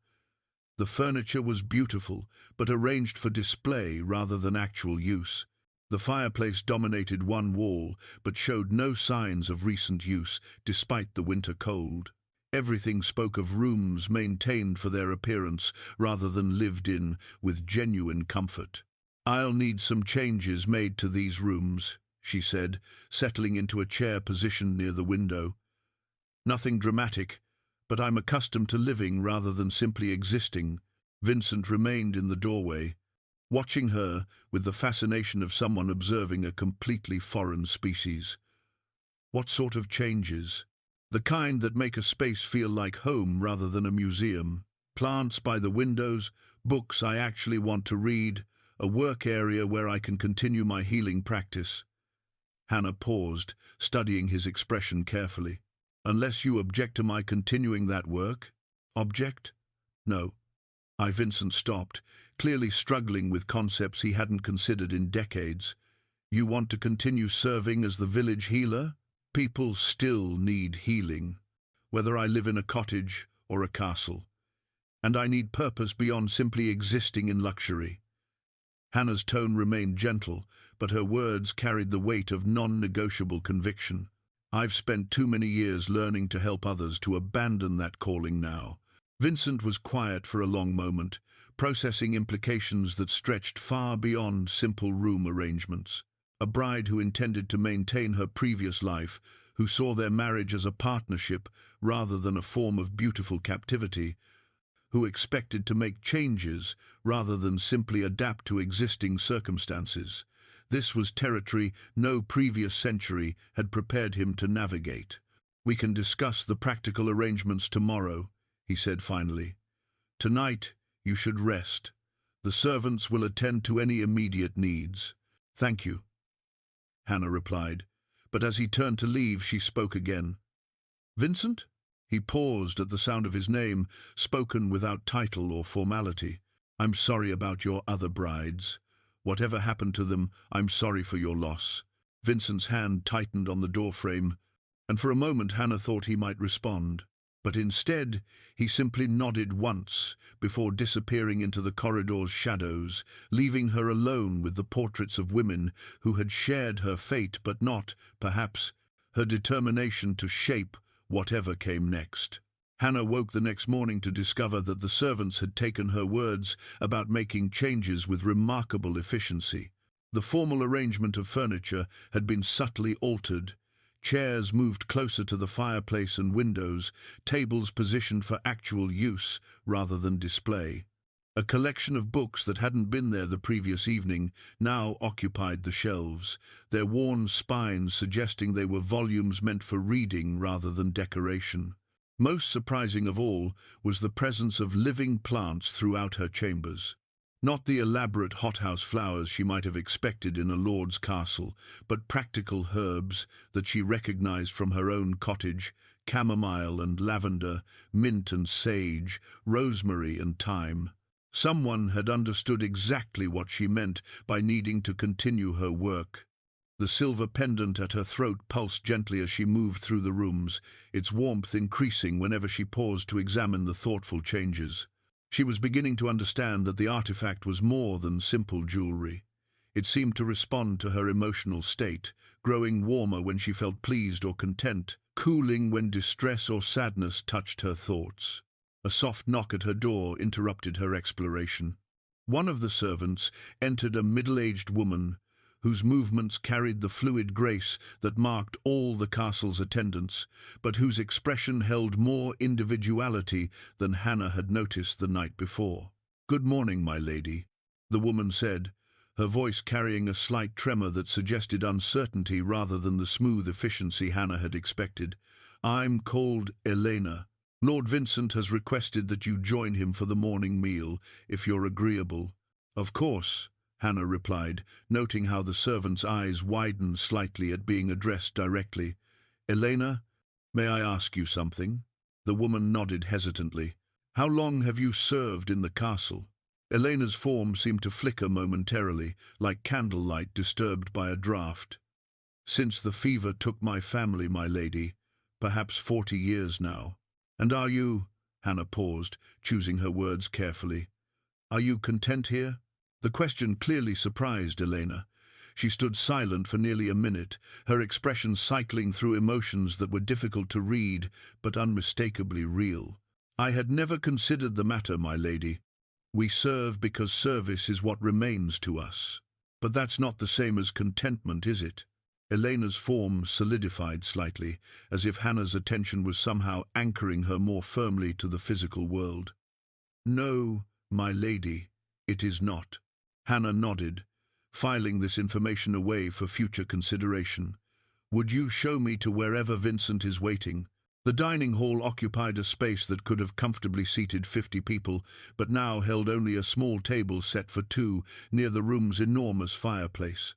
The furniture was beautiful, but arranged for display rather than actual use. The fireplace dominated one wall, but showed no signs of recent use, despite the winter cold. Everything spoke of rooms maintained for their appearance rather than lived in with genuine comfort. "I'll need some changes made to these rooms," she said, settling into a chair positioned near the window. "Nothing dramatic, but I'm accustomed to living rather than simply existing." Vincent remained in the doorway, watching her with the fascination of someone observing a completely foreign species. "What sort of changes?" "The kind that make a space feel like home rather than a museum. Plants by the windows, books I actually want to read, a work area where I can continue my healing practice." Hannah paused, studying his expression carefully. "Unless you object to my continuing that work?" "Object? No." Vincent stopped, clearly struggling with concepts he hadn't considered in decades. "You want to continue serving as the village healer?" "People still need healing, whether I live in a cottage or a castle. And I need purpose beyond simply existing in luxury." Hannah's tone remained gentle, but her words carried the weight of non-negotiable conviction. "I've spent too many years learning to help others to abandon that calling now." Vincent was quiet for a long moment, processing implications that stretched far beyond simple room arrangements. A bride who intended to maintain her previous life, who saw their marriage as a partnership rather than a form of beautiful captivity, who expected to make changes rather than simply adapt to existing circumstances. This was territory no previous century had prepared him to navigate. "We can discuss the practical arrangements tomorrow," he said finally. "Tonight, you should rest. The servants will attend to any immediate needs." "Thank you," Hannah replied, but as he turned to leave, she spoke again. "Vincent?" He paused at the sound of his name, spoken without title or formality. "I'm sorry about your other brides. Whatever happened to them, I'm sorry for your loss." Vincent's hand tightened on the doorframe, and for a moment Hannah thought he might respond. But instead, he simply nodded once before disappearing into the corridor's shadows, leaving her alone with the portraits of women who had shared her fate but not, perhaps, her determination to shape whatever came next. Hannah woke the next morning to discover that the servants had taken her words about making changes with remarkable efficiency. The formal arrangement of furniture had been subtly altered. Chairs moved closer to the fireplace and windows, tables positioned for actual use rather than display. A collection of books that hadn't been there the previous evening now occupied the shelves, their worn spines suggesting they were volumes meant for reading rather than decoration. Most surprising of all was the presence of living plants throughout her chambers. Not the elaborate hothouse flowers she might have expected in a lord's castle, but practical herbs that she recognized from her own cottage: chamomile and lavender, mint and sage, rosemary and thyme. Someone had understood exactly what she meant by needing to continue her work. The silver pendant at her throat pulsed gently as she moved through the rooms, its warmth increasing whenever she paused to examine the thoughtful changes. She was beginning to understand that the artifact was more than simple jewelry. It seemed to respond to her emotional state, growing warmer when she felt pleased or content, cooling when distress or sadness touched her thoughts. A soft knock at her door interrupted her exploration. One of the servants entered, a middle-aged woman whose movements carried the fluid grace that marked all the castle's attendants, but whose expression held more individuality than Hannah had noticed the night before. "Good morning, my lady," the woman said, her voice carrying a slight tremor that suggested uncertainty rather than the smooth efficiency Hannah had expected. "I'm called Elena. Lord Vincent has requested that you join him for the morning meal, if you're agreeable." "Of course," Hannah replied, noting how the servant's eyes widened slightly at being addressed directly. "Elena, may I ask you something?" The woman nodded hesitantly. "How long have you served in the castle?" Elena's form seemed to flicker momentarily, like candlelight disturbed by a draught. "Since the fever took my family, my lady. Perhaps 40 years now." "And are you—" Hannah paused, choosing her words carefully. "Are you content here?" The question clearly surprised Elena. She stood silent for nearly a minute, her expression cycling through emotions that were difficult to read, but unmistakably real. "I had never considered the matter, my lady. We serve because service is what remains to us. But that's not the same as contentment, is it?" Elena's form solidified slightly, as if Hannah's attention was somehow anchoring her more firmly to the physical world. "No, my lady, it is not." Hannah nodded, filing this information away for future consideration. "Would you show me to wherever Vincent is waiting?" The dining hall occupied a space that could have comfortably seated 50 people, but now held only a small table set for 2 near the room's enormous fireplace.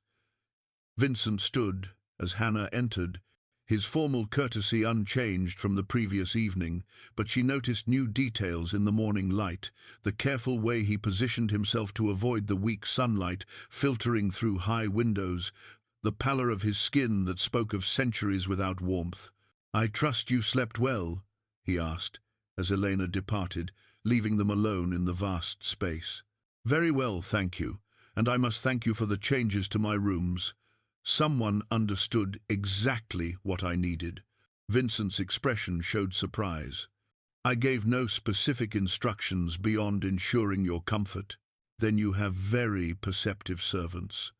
Vincent stood as Hannah entered, his formal courtesy unchanged from the previous evening, but she noticed new details in the morning light: the careful way he positioned himself to avoid the weak sunlight filtering through high windows, the pallor of his skin that spoke of centuries without warmth. "I trust you slept well?" he asked, as Elena departed, leaving them alone in the vast space. "Very well, thank you, and I must thank you for the changes to my rooms. Someone understood exactly what I needed." Vincent's expression showed surprise. "I gave no specific instructions beyond ensuring your comfort." "Then you have very perceptive servants."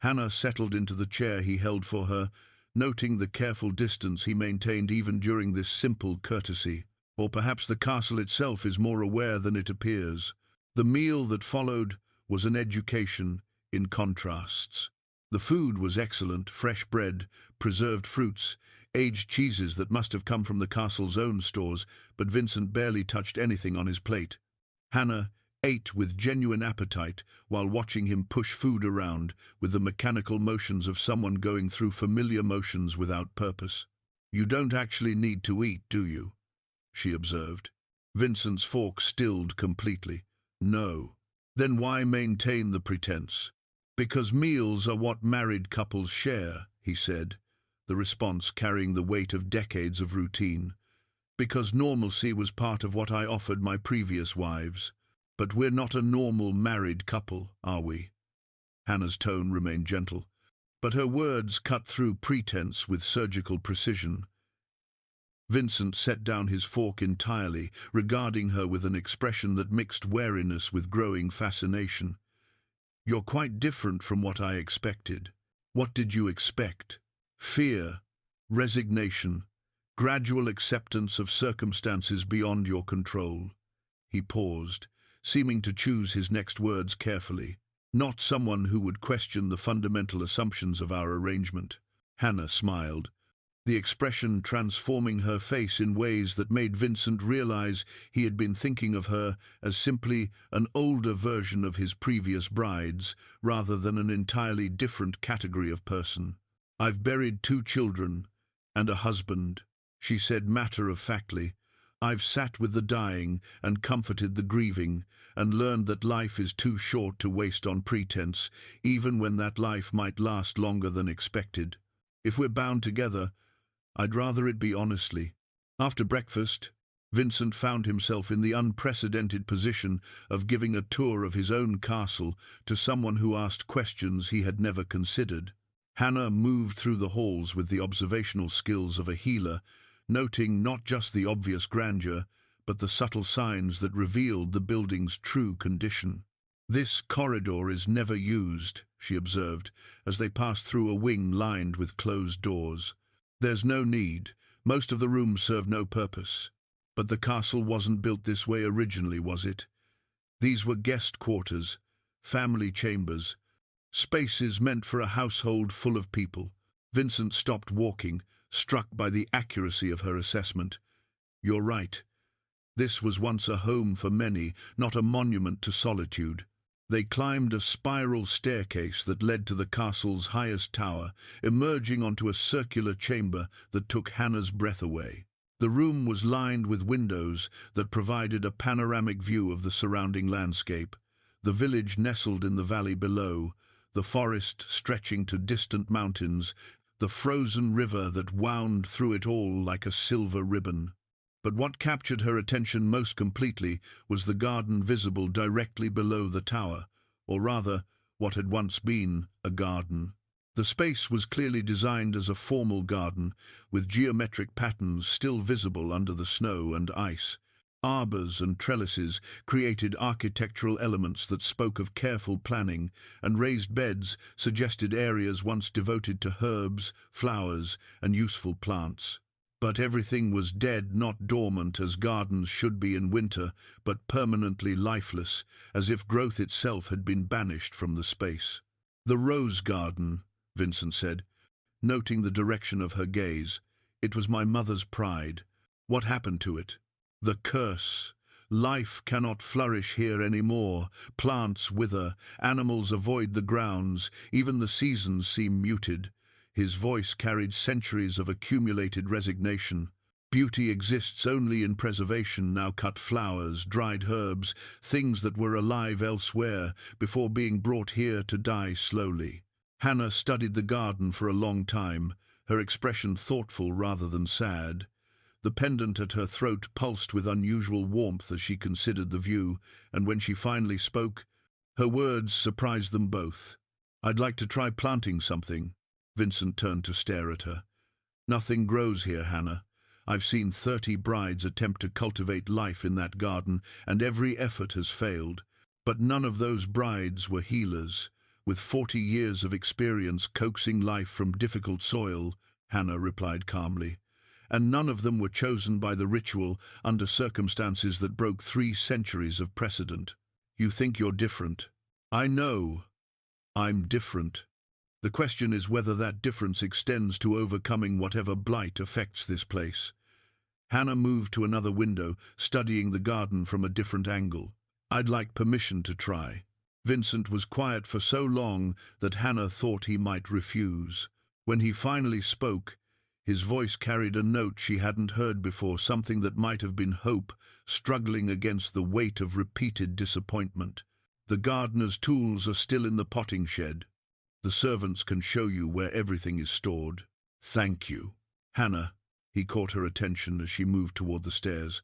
Hannah settled into the chair he held for her, noting the careful distance he maintained even during this simple courtesy. Or perhaps the castle itself is more aware than it appears. The meal that followed was an education in contrasts. The food was excellent: fresh bread, preserved fruits, aged cheeses that must have come from the castle's own stores, but Vincent barely touched anything on his plate. Hannah ate with genuine appetite while watching him push food around with the mechanical motions of someone going through familiar motions without purpose. "You don't actually need to eat, do you?" she observed. Vincent's fork stilled completely. "No." "Then why maintain the pretense?" "Because meals are what married couples share," he said, the response carrying the weight of decades of routine. "Because normalcy was part of what I offered my previous wives. But we're not a normal married couple, are we?" Hannah's tone remained gentle, but her words cut through pretense with surgical precision. Vincent set down his fork entirely, regarding her with an expression that mixed wariness with growing fascination. "You're quite different from what I expected." "What did you expect?" "Fear, resignation, gradual acceptance of circumstances beyond your control." He paused, seeming to choose his next words carefully. "Not someone who would question the fundamental assumptions of our arrangement." Hannah smiled, the expression transforming her face in ways that made Vincent realize he had been thinking of her as simply an older version of his previous brides, rather than an entirely different category of person. "I've buried 2 children and a husband," she said matter-of-factly. "I've sat with the dying and comforted the grieving, and learned that life is too short to waste on pretense, even when that life might last longer than expected. If we're bound together, I'd rather it be honestly." After breakfast, Vincent found himself in the unprecedented position of giving a tour of his own castle to someone who asked questions he had never considered. Hannah moved through the halls with the observational skills of a healer, noting not just the obvious grandeur, but the subtle signs that revealed the building's true condition. "This corridor is never used," she observed, as they passed through a wing lined with closed doors. "There's no need. Most of the rooms serve no purpose. But the castle wasn't built this way originally, was it? These were guest quarters, family chambers, spaces meant for a household full of people." Vincent stopped walking, struck by the accuracy of her assessment. "You're right. This was once a home for many, not a monument to solitude." They climbed a spiral staircase that led to the castle's highest tower, emerging onto a circular chamber that took Hannah's breath away. The room was lined with windows that provided a panoramic view of the surrounding landscape, the village nestled in the valley below, the forest stretching to distant mountains, the frozen river that wound through it all like a silver ribbon. But what captured her attention most completely was the garden visible directly below the tower, or rather, what had once been a garden. The space was clearly designed as a formal garden, with geometric patterns still visible under the snow and ice. Arbors and trellises created architectural elements that spoke of careful planning, and raised beds suggested areas once devoted to herbs, flowers, and useful plants. But everything was dead, not dormant as gardens should be in winter, but permanently lifeless, as if growth itself had been banished from the space. "The rose garden," Vincent said, noting the direction of her gaze. "It was my mother's pride. What happened to it?" "The curse. Life cannot flourish here anymore. Plants wither, animals avoid the grounds, even the seasons seem muted." His voice carried centuries of accumulated resignation. "Beauty exists only in preservation, now cut flowers, dried herbs, things that were alive elsewhere, before being brought here to die slowly." Hannah studied the garden for a long time, her expression thoughtful rather than sad. The pendant at her throat pulsed with unusual warmth as she considered the view, and when she finally spoke, her words surprised them both. "I'd like to try planting something." Vincent turned to stare at her. "Nothing grows here, Hannah. I've seen 30 brides attempt to cultivate life in that garden, and every effort has failed. But none of those brides were healers, with 40 years of experience coaxing life from difficult soil," Hannah replied calmly. "And none of them were chosen by the ritual under circumstances that broke 3 centuries of precedent." "You think you're different." "I know I'm different." The question is whether that difference extends to overcoming whatever blight affects this place. Hannah moved to another window, studying the garden from a different angle. I'd like permission to try. Vincent was quiet for so long that Hannah thought he might refuse. When he finally spoke, his voice carried a note she hadn't heard before, something that might have been hope, struggling against the weight of repeated disappointment. The gardener's tools are still in the potting shed. The servants can show you where everything is stored. Thank you. Hannah, he caught her attention as she moved toward the stairs.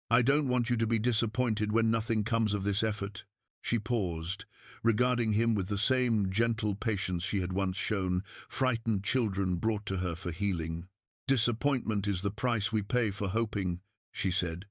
I don't want you to be disappointed when nothing comes of this effort. She paused, regarding him with the same gentle patience she had once shown frightened children brought to her for healing. Disappointment is the price we pay for hoping, she said,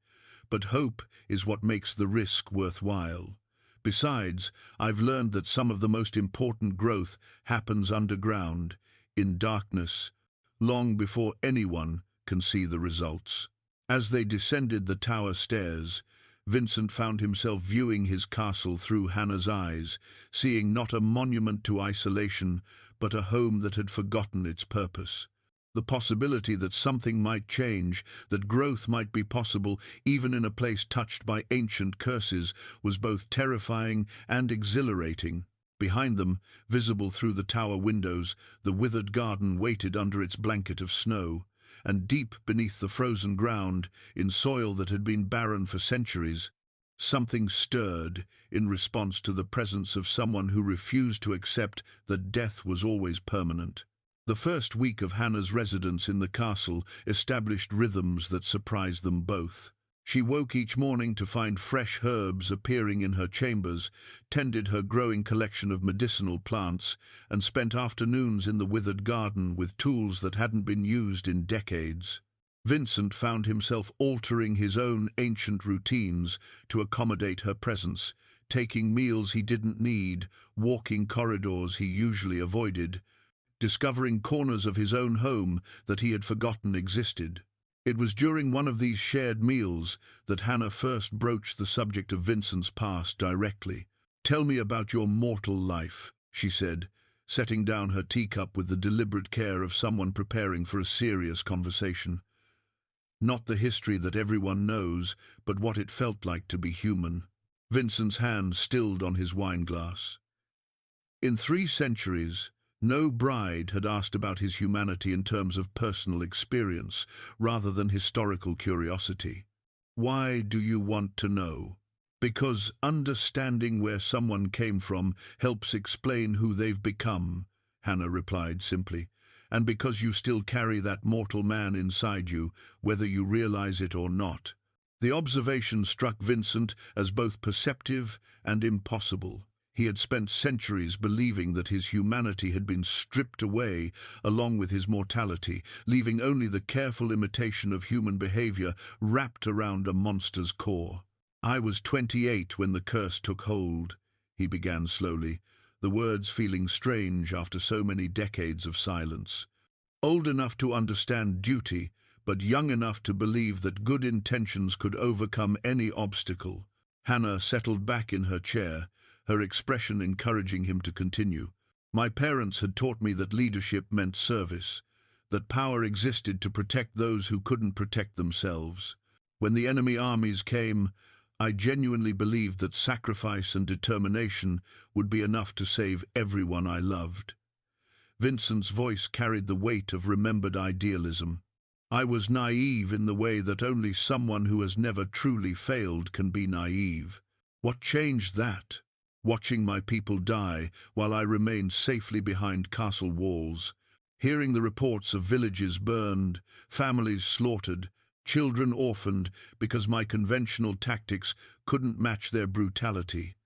but hope is what makes the risk worthwhile. Besides, I've learned that some of the most important growth happens underground, in darkness, long before anyone can see the results. As they descended the tower stairs, Vincent found himself viewing his castle through Hannah's eyes, seeing not a monument to isolation, but a home that had forgotten its purpose. The possibility that something might change, that growth might be possible, even in a place touched by ancient curses, was both terrifying and exhilarating. Behind them, visible through the tower windows, the withered garden waited under its blanket of snow, and deep beneath the frozen ground, in soil that had been barren for centuries, something stirred in response to the presence of someone who refused to accept that death was always permanent. The first week of Hannah's residence in the castle established rhythms that surprised them both. She woke each morning to find fresh herbs appearing in her chambers, tended her growing collection of medicinal plants, and spent afternoons in the withered garden with tools that hadn't been used in decades. Vincent found himself altering his own ancient routines to accommodate her presence, taking meals he didn't need, walking corridors he usually avoided, discovering corners of his own home that he had forgotten existed. It was during one of these shared meals that Hannah first broached the subject of Vincent's past directly. "Tell me about your mortal life," she said, setting down her teacup with the deliberate care of someone preparing for a serious conversation. Not the history that everyone knows, but what it felt like to be human. Vincent's hand stilled on his wineglass. In 3 centuries, no bride had asked about his humanity in terms of personal experience, rather than historical curiosity. Why do you want to know? Because understanding where someone came from helps explain who they've become, Hannah replied simply, and because you still carry that mortal man inside you, whether you realize it or not. The observation struck Vincent as both perceptive and impossible. He had spent centuries believing that his humanity had been stripped away along with his mortality, leaving only the careful imitation of human behavior wrapped around a monster's core. "I was 28 when the curse took hold," he began slowly, the words feeling strange after so many decades of silence. "Old enough to understand duty, but young enough to believe that good intentions could overcome any obstacle." Hannah settled back in her chair, her expression encouraging him to continue. "My parents had taught me that leadership meant service, that power existed to protect those who couldn't protect themselves. When the enemy armies came, I genuinely believed that sacrifice and determination would be enough to save everyone I loved." Vincent's voice carried the weight of remembered idealism. "I was naive in the way that only someone who has never truly failed can be naive. What changed that? Watching my people die while I remained safely behind castle walls, hearing the reports of villages burned, families slaughtered, children orphaned because my conventional tactics couldn't match their brutality."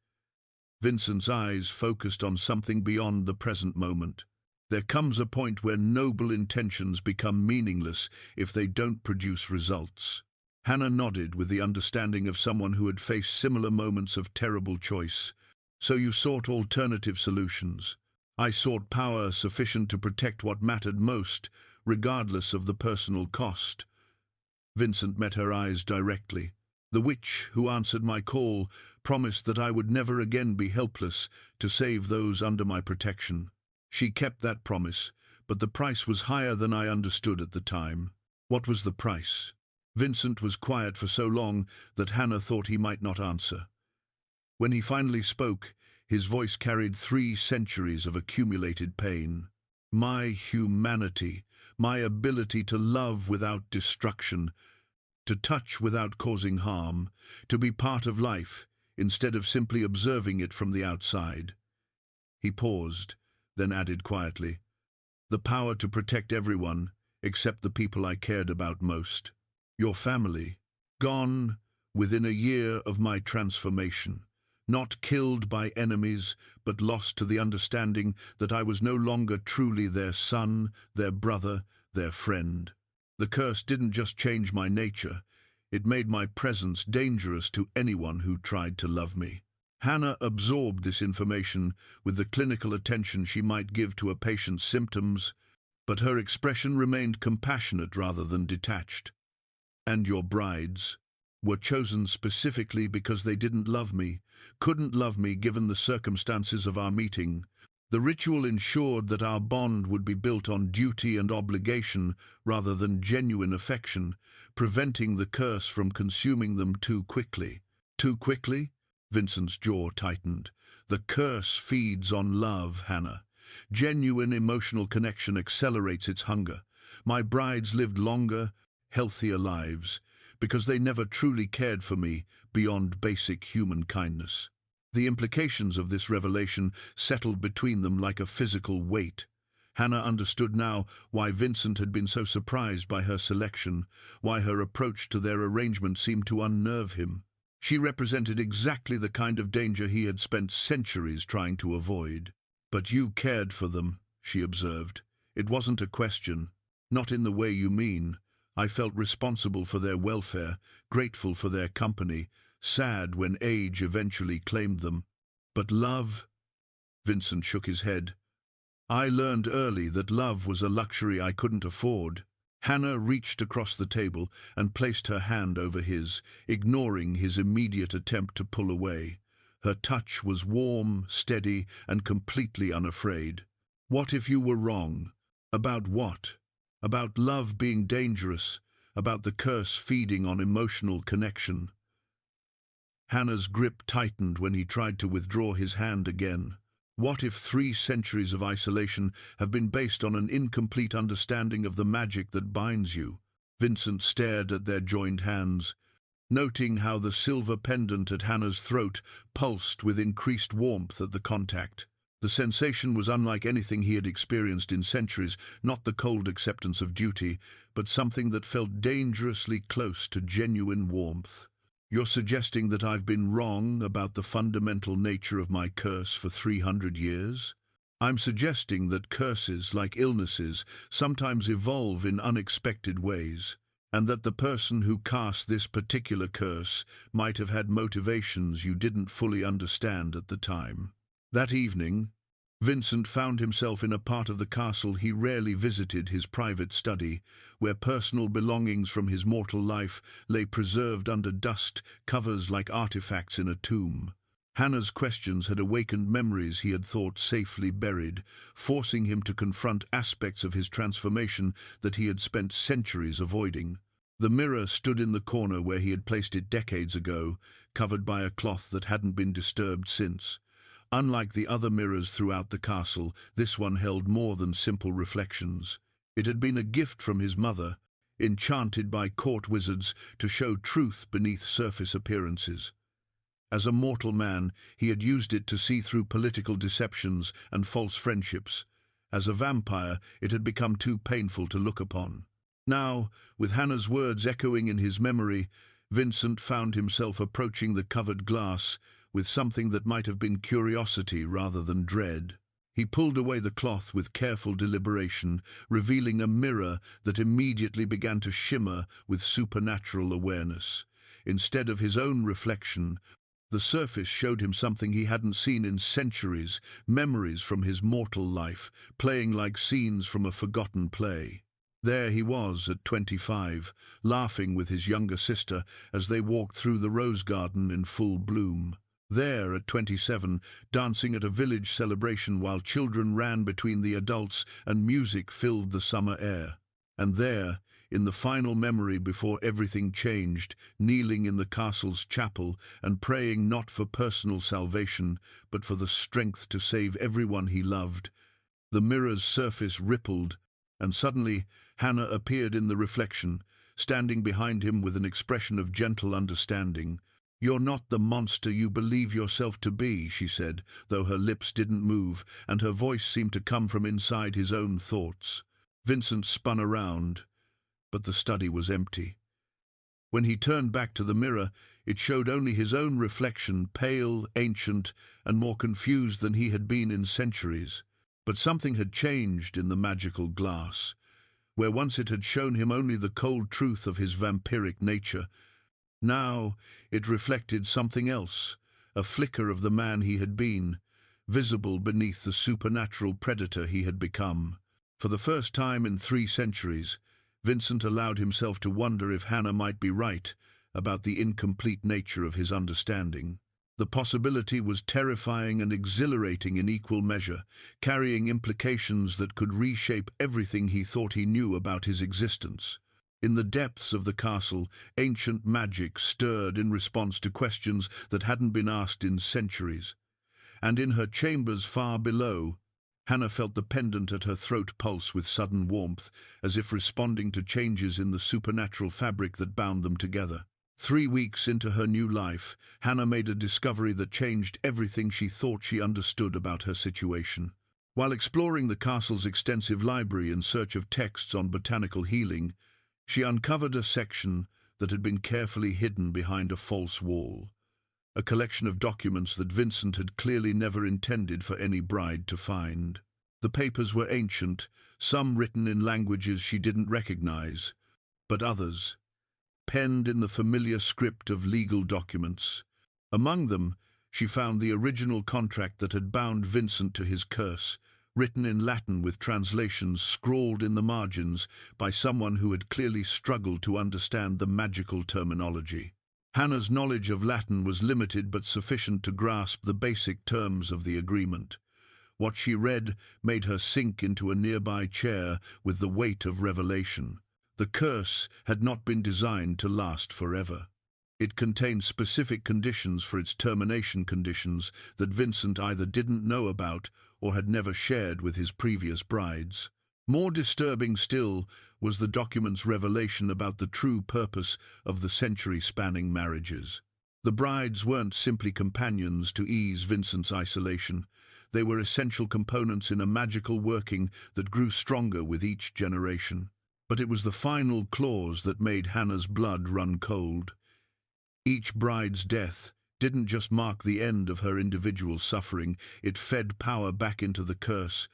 Vincent's eyes focused on something beyond the present moment. There comes a point where noble intentions become meaningless if they don't produce results. Hannah nodded with the understanding of someone who had faced similar moments of terrible choice. "So you sought alternative solutions." "I sought power sufficient to protect what mattered most, regardless of the personal cost." Vincent met her eyes directly. "The witch who answered my call promised that I would never again be helpless to save those under my protection. She kept that promise, but the price was higher than I understood at the time. What was the price? Vincent was quiet for so long that Hannah thought he might not answer. When he finally spoke, his voice carried 3 centuries of accumulated pain. My humanity, my ability to love without destruction, to touch without causing harm, to be part of life instead of simply observing it from the outside. He paused, then added quietly, the power to protect everyone except the people I cared about most. Your family, gone within a year of my transformation. Not killed by enemies, but lost to the understanding that I was no longer truly their son, their brother, their friend. The curse didn't just change my nature, it made my presence dangerous to anyone who tried to love me. Hannah absorbed this information with the clinical attention she might give to a patient's symptoms, but her expression remained compassionate rather than detached. And your brides were chosen specifically because they didn't love me, couldn't love me given the circumstances of our meeting. The ritual ensured that our bond would be built on duty and obligation rather than genuine affection, preventing the curse from consuming them too quickly. Too quickly? Vincent's jaw tightened. The curse feeds on love, Hannah. Genuine emotional connection accelerates its hunger. My brides lived longer, healthier lives, because they never truly cared for me beyond basic human kindness. The implications of this revelation settled between them like a physical weight. Hannah understood now why Vincent had been so surprised by her selection, why her approach to their arrangement seemed to unnerve him. She represented exactly the kind of danger he had spent centuries trying to avoid. But you cared for them, she observed. It wasn't a question. Not in the way you mean. I felt responsible for their welfare, grateful for their company, sad when age eventually claimed them. But love? Vincent shook his head. I learned early that love was a luxury I couldn't afford. Hannah reached across the table and placed her hand over his, ignoring his immediate attempt to pull away. Her touch was warm, steady, and completely unafraid. What if you were wrong? About what? About love being dangerous, about the curse feeding on emotional connection. Hannah's grip tightened when he tried to withdraw his hand again. What if 3 centuries of isolation have been based on an incomplete understanding of the magic that binds you? Vincent stared at their joined hands, noting how the silver pendant at Hannah's throat pulsed with increased warmth at the contact. The sensation was unlike anything he had experienced in centuries, not the cold acceptance of duty, but something that felt dangerously close to genuine warmth. You're suggesting that I've been wrong about the fundamental nature of my curse for 300 years? I'm suggesting that curses, like illnesses, sometimes evolve in unexpected ways, and that the person who cast this particular curse might have had motivations you didn't fully understand at the time. That evening, Vincent found himself in a part of the castle he rarely visited, his private study, where personal belongings from his mortal life lay preserved under dust covers like artifacts in a tomb. Hannah's questions had awakened memories he had thought safely buried, forcing him to confront aspects of his transformation that he had spent centuries avoiding. The mirror stood in the corner where he had placed it decades ago, covered by a cloth that hadn't been disturbed since. Unlike the other mirrors throughout the castle, this one held more than simple reflections. It had been a gift from his mother, enchanted by court wizards to show truth beneath surface appearances. As a mortal man, he had used it to see through political deceptions and false friendships. As a vampire, it had become too painful to look upon. Now, with Hannah's words echoing in his memory, Vincent found himself approaching the covered glass with something that might have been curiosity rather than dread. He pulled away the cloth with careful deliberation, revealing a mirror that immediately began to shimmer with supernatural awareness. Instead of his own reflection, the surface showed him something he hadn't seen in centuries, memories from his mortal life, playing like scenes from a forgotten play. There he was at 25, laughing with his younger sister as they walked through the rose garden in full bloom. There, at 27, dancing at a village celebration while children ran between the adults and music filled the summer air. And there, in the final memory before everything changed, kneeling in the castle's chapel and praying not for personal salvation, but for the strength to save everyone he loved, the mirror's surface rippled, and suddenly Hannah appeared in the reflection, standing behind him with an expression of gentle understanding. "You're not the monster you believe yourself to be," she said, though her lips didn't move, and her voice seemed to come from inside his own thoughts. Vincent spun around, but the study was empty. When he turned back to the mirror, it showed only his own reflection, pale, ancient, and more confused than he had been in centuries. But something had changed in the magical glass. Where once it had shown him only the cold truth of his vampiric nature, now it reflected something else, a flicker of the man he had been, visible beneath the supernatural predator he had become. For the first time in 3 centuries, Vincent allowed himself to wonder if Hannah might be right about the incomplete nature of his understanding. The possibility was terrifying and exhilarating in equal measure, carrying implications that could reshape everything he thought he knew about his existence. In the depths of the castle, ancient magic stirred in response to questions that hadn't been asked in centuries. And in her chambers far below, Hannah felt the pendant at her throat pulse with sudden warmth, as if responding to changes in the supernatural fabric that bound them together. 3 weeks into her new life, Hannah made a discovery that changed everything she thought she understood about her situation. While exploring the castle's extensive library in search of texts on botanical healing, she uncovered a section that had been carefully hidden behind a false wall. A collection of documents that Vincent had clearly never intended for any bride to find. The papers were ancient, some written in languages she didn't recognize, but others penned in the familiar script of legal documents. Among them, she found the original contract that had bound Vincent to his curse, written in Latin with translations scrawled in the margins by someone who had clearly struggled to understand the magical terminology. Hannah's knowledge of Latin was limited but sufficient to grasp the basic terms of the agreement. What she read made her sink into a nearby chair with the weight of revelation. The curse had not been designed to last forever. It contained specific conditions for its termination, conditions that Vincent either didn't know about or had never shared with his previous brides. More disturbing still was the document's revelation about the true purpose of the century-spanning marriages. The brides weren't simply companions to ease Vincent's isolation. They were essential components in a magical working that grew stronger with each generation. But it was the final clause that made Hannah's blood run cold. Each bride's death didn't just mark the end of her individual suffering, it fed power back into the curse,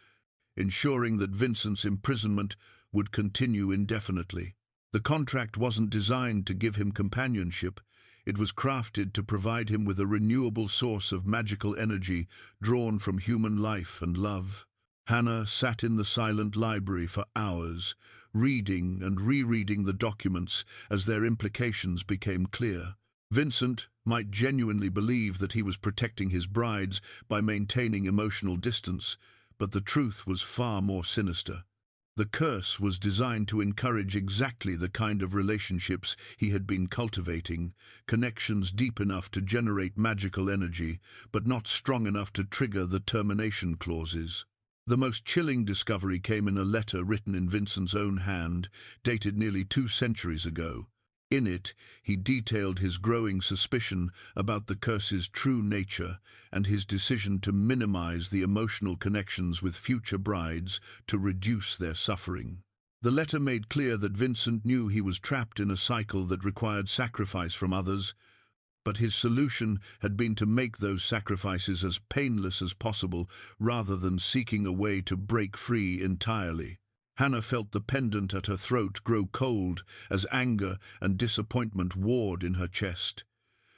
ensuring that Vincent's imprisonment would continue indefinitely. The contract wasn't designed to give him companionship, it was crafted to provide him with a renewable source of magical energy drawn from human life and love. Hannah sat in the silent library for hours, reading and rereading the documents as their implications became clear. Vincent might genuinely believe that he was protecting his brides by maintaining emotional distance, but the truth was far more sinister. The curse was designed to encourage exactly the kind of relationships he had been cultivating, connections deep enough to generate magical energy, but not strong enough to trigger the termination clauses. The most chilling discovery came in a letter written in Vincent's own hand, dated nearly 2 centuries ago. In it, he detailed his growing suspicion about the curse's true nature and his decision to minimize the emotional connections with future brides to reduce their suffering. The letter made clear that Vincent knew he was trapped in a cycle that required sacrifice from others, but his solution had been to make those sacrifices as painless as possible rather than seeking a way to break free entirely. Hannah felt the pendant at her throat grow cold as anger and disappointment warred in her chest.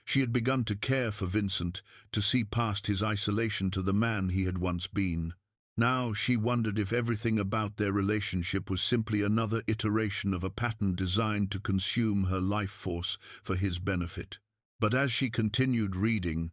She had begun to care for Vincent, to see past his isolation to the man he had once been. Now she wondered if everything about their relationship was simply another iteration of a pattern designed to consume her life force for his benefit. But as she continued reading,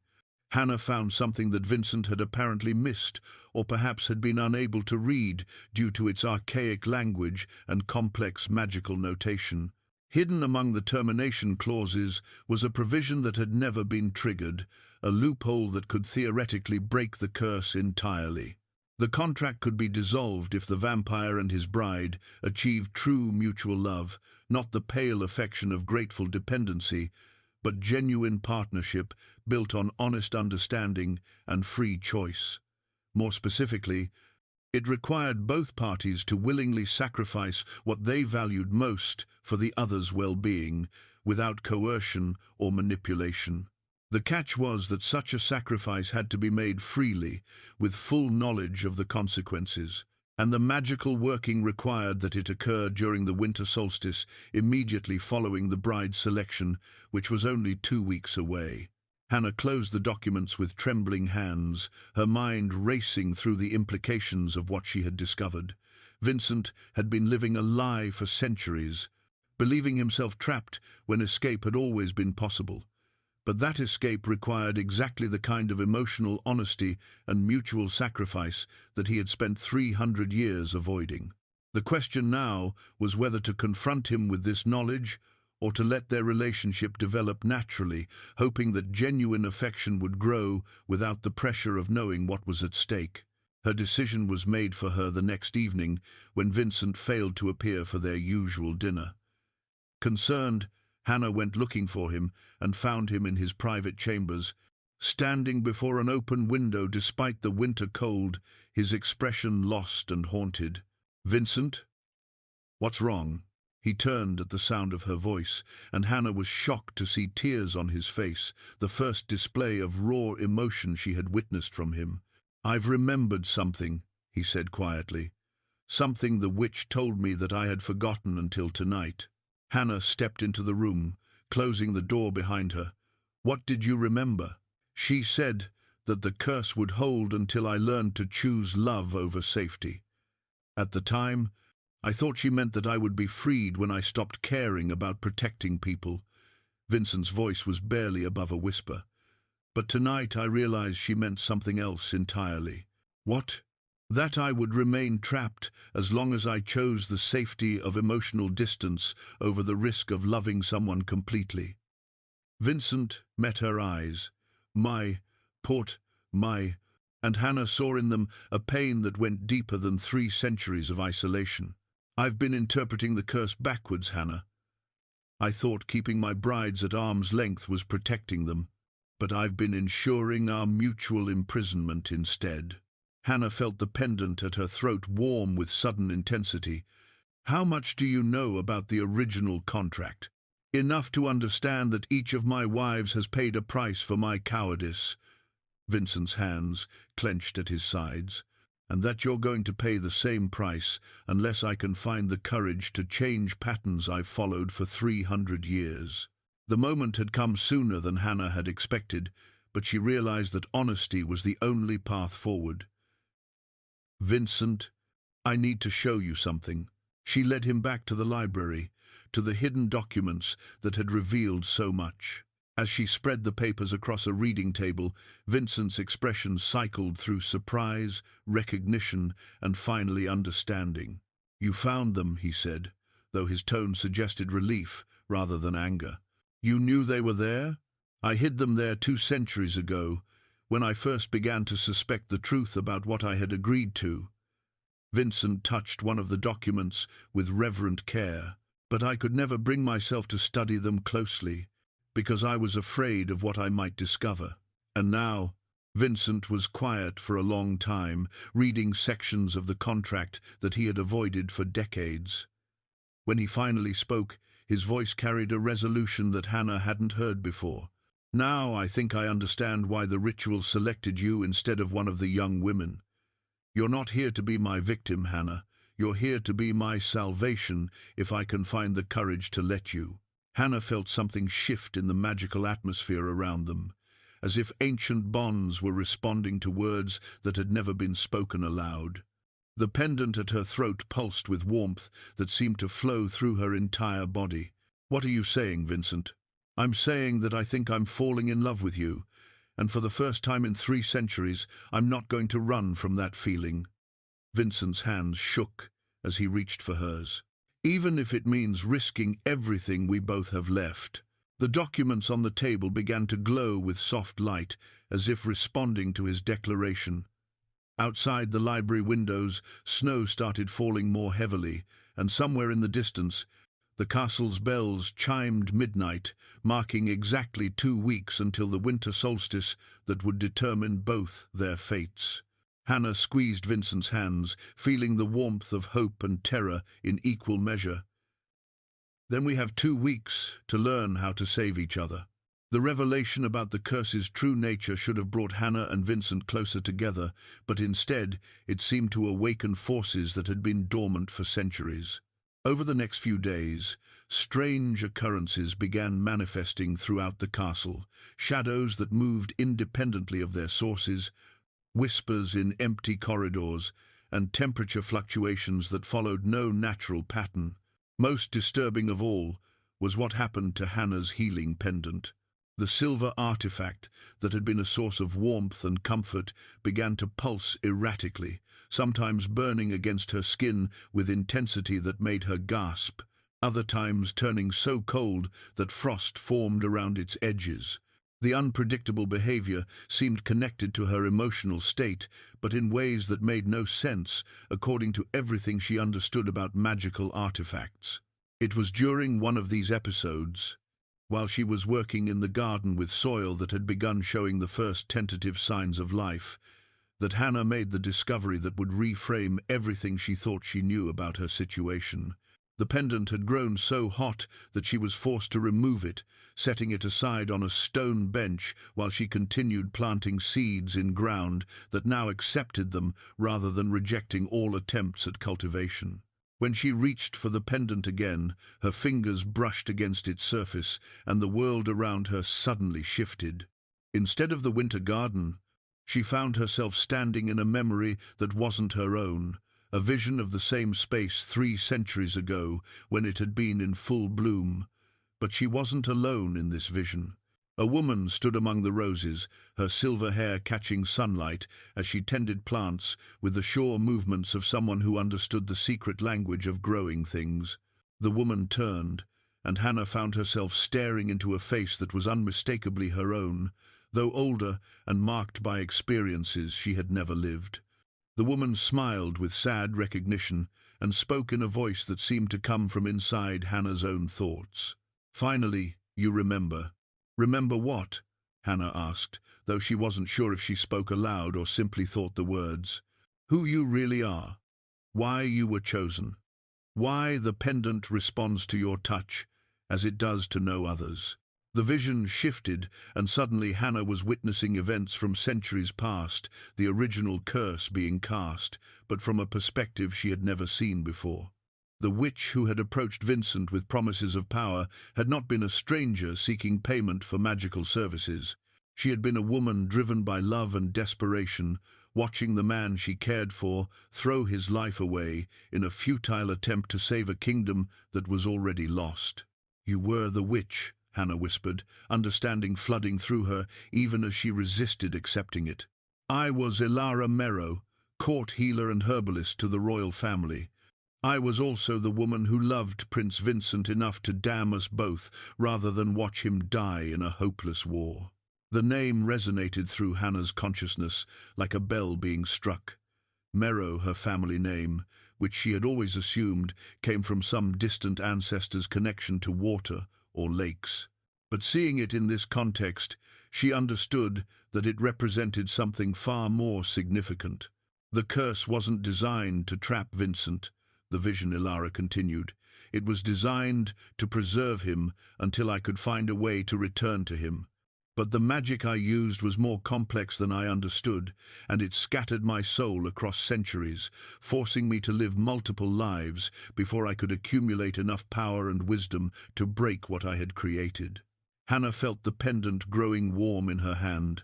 Hannah found something that Vincent had apparently missed, or perhaps had been unable to read due to its archaic language and complex magical notation. Hidden among the termination clauses was a provision that had never been triggered, a loophole that could theoretically break the curse entirely. The contract could be dissolved if the vampire and his bride achieved true mutual love, not the pale affection of grateful dependency, but genuine partnership built on honest understanding and free choice. More specifically, it required both parties to willingly sacrifice what they valued most for the other's well-being, without coercion or manipulation. The catch was that such a sacrifice had to be made freely, with full knowledge of the consequences, and the magical working required that it occur during the winter solstice, immediately following the bride's selection, which was only 2 weeks away. Hannah closed the documents with trembling hands, her mind racing through the implications of what she had discovered. Vincent had been living a lie for centuries, believing himself trapped when escape had always been possible. But that escape required exactly the kind of emotional honesty and mutual sacrifice that he had spent 300 years avoiding. The question now was whether to confront him with this knowledge or to let their relationship develop naturally, hoping that genuine affection would grow without the pressure of knowing what was at stake. Her decision was made for her the next evening, when Vincent failed to appear for their usual dinner. Concerned, Hannah went looking for him and found him in his private chambers, standing before an open window despite the winter cold, his expression lost and haunted. "Vincent? What's wrong?" He turned at the sound of her voice, and Hannah was shocked to see tears on his face, the first display of raw emotion she had witnessed from him. "I've remembered something," he said quietly. "Something the witch told me that I had forgotten until tonight." Hannah stepped into the room, closing the door behind her. "What did you remember?" "She said that the curse would hold until I learned to choose love over safety. At the time, I thought she meant that I would be freed when I stopped caring about protecting people." Vincent's voice was barely above a whisper. "But tonight I realized she meant something else entirely." "What?" "That I would remain trapped as long as I chose the safety of emotional distance over the risk of loving someone completely." Vincent met her eyes. My, and Hannah saw in them a pain that went deeper than 3 centuries of isolation. "I've been interpreting the curse backwards, Hannah. I thought keeping my brides at arm's length was protecting them, but I've been ensuring our mutual imprisonment instead." Hannah felt the pendant at her throat warm with sudden intensity. "How much do you know about the original contract?" "Enough to understand that each of my wives has paid a price for my cowardice." Vincent's hands clenched at his sides. "And that you're going to pay the same price unless I can find the courage to change patterns I've followed for 300 years. The moment had come sooner than Hannah had expected, but she realized that honesty was the only path forward. "Vincent, I need to show you something." She led him back to the library, to the hidden documents that had revealed so much. As she spread the papers across a reading table, Vincent's expression cycled through surprise, recognition, and finally understanding. "You found them," he said, though his tone suggested relief rather than anger. "You knew they were there?" "I hid them there 2 centuries ago, when I first began to suspect the truth about what I had agreed to." Vincent touched one of the documents with reverent care. "But I could never bring myself to study them closely, because I was afraid of what I might discover." And now, Vincent was quiet for a long time, reading sections of the contract that he had avoided for decades. When he finally spoke, his voice carried a resolution that Hannah hadn't heard before. "Now I think I understand why the ritual selected you instead of one of the young women. You're not here to be my victim, Hannah. You're here to be my salvation, if I can find the courage to let you." Hannah felt something shift in the magical atmosphere around them, as if ancient bonds were responding to words that had never been spoken aloud. The pendant at her throat pulsed with warmth that seemed to flow through her entire body. "What are you saying, Vincent?" "I'm saying that I think I'm falling in love with you, And for the first time in 3 centuries, I'm not going to run from that feeling." Vincent's hands shook as he reached for hers. "Even if it means risking everything we both have left." The documents on the table began to glow with soft light, as if responding to his declaration. Outside the library windows, snow started falling more heavily, and somewhere in the distance, the castle's bells chimed midnight, marking exactly 2 weeks until the winter solstice that would determine both their fates. Hannah squeezed Vincent's hands, feeling the warmth of hope and terror in equal measure. "Then we have 2 weeks to learn how to save each other." The revelation about the curse's true nature should have brought Hannah and Vincent closer together, but instead it seemed to awaken forces that had been dormant for centuries. Over the next few days, strange occurrences began manifesting throughout the castle, shadows that moved independently of their sources, whispers in empty corridors, and temperature fluctuations that followed no natural pattern. Most disturbing of all was what happened to Hannah's healing pendant. The silver artifact that had been a source of warmth and comfort began to pulse erratically, sometimes burning against her skin with intensity that made her gasp, other times turning so cold that frost formed around its edges. The unpredictable behavior seemed connected to her emotional state, but in ways that made no sense according to everything she understood about magical artifacts. It was during one of these episodes, while she was working in the garden with soil that had begun showing the first tentative signs of life, that Hannah made the discovery that would reframe everything she thought she knew about her situation. The pendant had grown so hot that she was forced to remove it, setting it aside on a stone bench while she continued planting seeds in ground that now accepted them rather than rejecting all attempts at cultivation. When she reached for the pendant again, her fingers brushed against its surface, and the world around her suddenly shifted. Instead of the winter garden, she found herself standing in a memory that wasn't her own, a vision of the same space 3 centuries ago when it had been in full bloom. But she wasn't alone in this vision. A woman stood among the roses, her silver hair catching sunlight as she tended plants with the sure movements of someone who understood the secret language of growing things. The woman turned, and Hannah found herself staring into a face that was unmistakably her own, though older and marked by experiences she had never lived. The woman smiled with sad recognition and spoke in a voice that seemed to come from inside Hannah's own thoughts. "Finally, you remember." "Remember what?" Hannah asked, though she wasn't sure if she spoke aloud or simply thought the words. "Who you really are. Why you were chosen. Why the pendant responds to your touch as it does to no others." The vision shifted, and suddenly Hannah was witnessing events from centuries past, the original curse being cast, but from a perspective she had never seen before. The witch who had approached Vincent with promises of power had not been a stranger seeking payment for magical services. She had been a woman driven by love and desperation, watching the man she cared for throw his life away in a futile attempt to save a kingdom that was already lost. "You were the witch," Hannah whispered, understanding flooding through her even as she resisted accepting it. "I was Ilara Merrow, court healer and herbalist to the royal family. I was also the woman who loved Prince Vincent enough to damn us both rather than watch him die in a hopeless war." The name resonated through Hannah's consciousness like a bell being struck. Merrow, her family name, which she had always assumed came from some distant ancestor's connection to water or lakes. But seeing it in this context, she understood that it represented something far more significant. The curse wasn't designed to trap Vincent, the vision Ilara continued. It was designed to preserve him until I could find a way to return to him. But the magic I used was more complex than I understood, and it scattered my soul across centuries, forcing me to live multiple lives before I could accumulate enough power and wisdom to break what I had created. Hannah felt the pendant growing warm in her hand,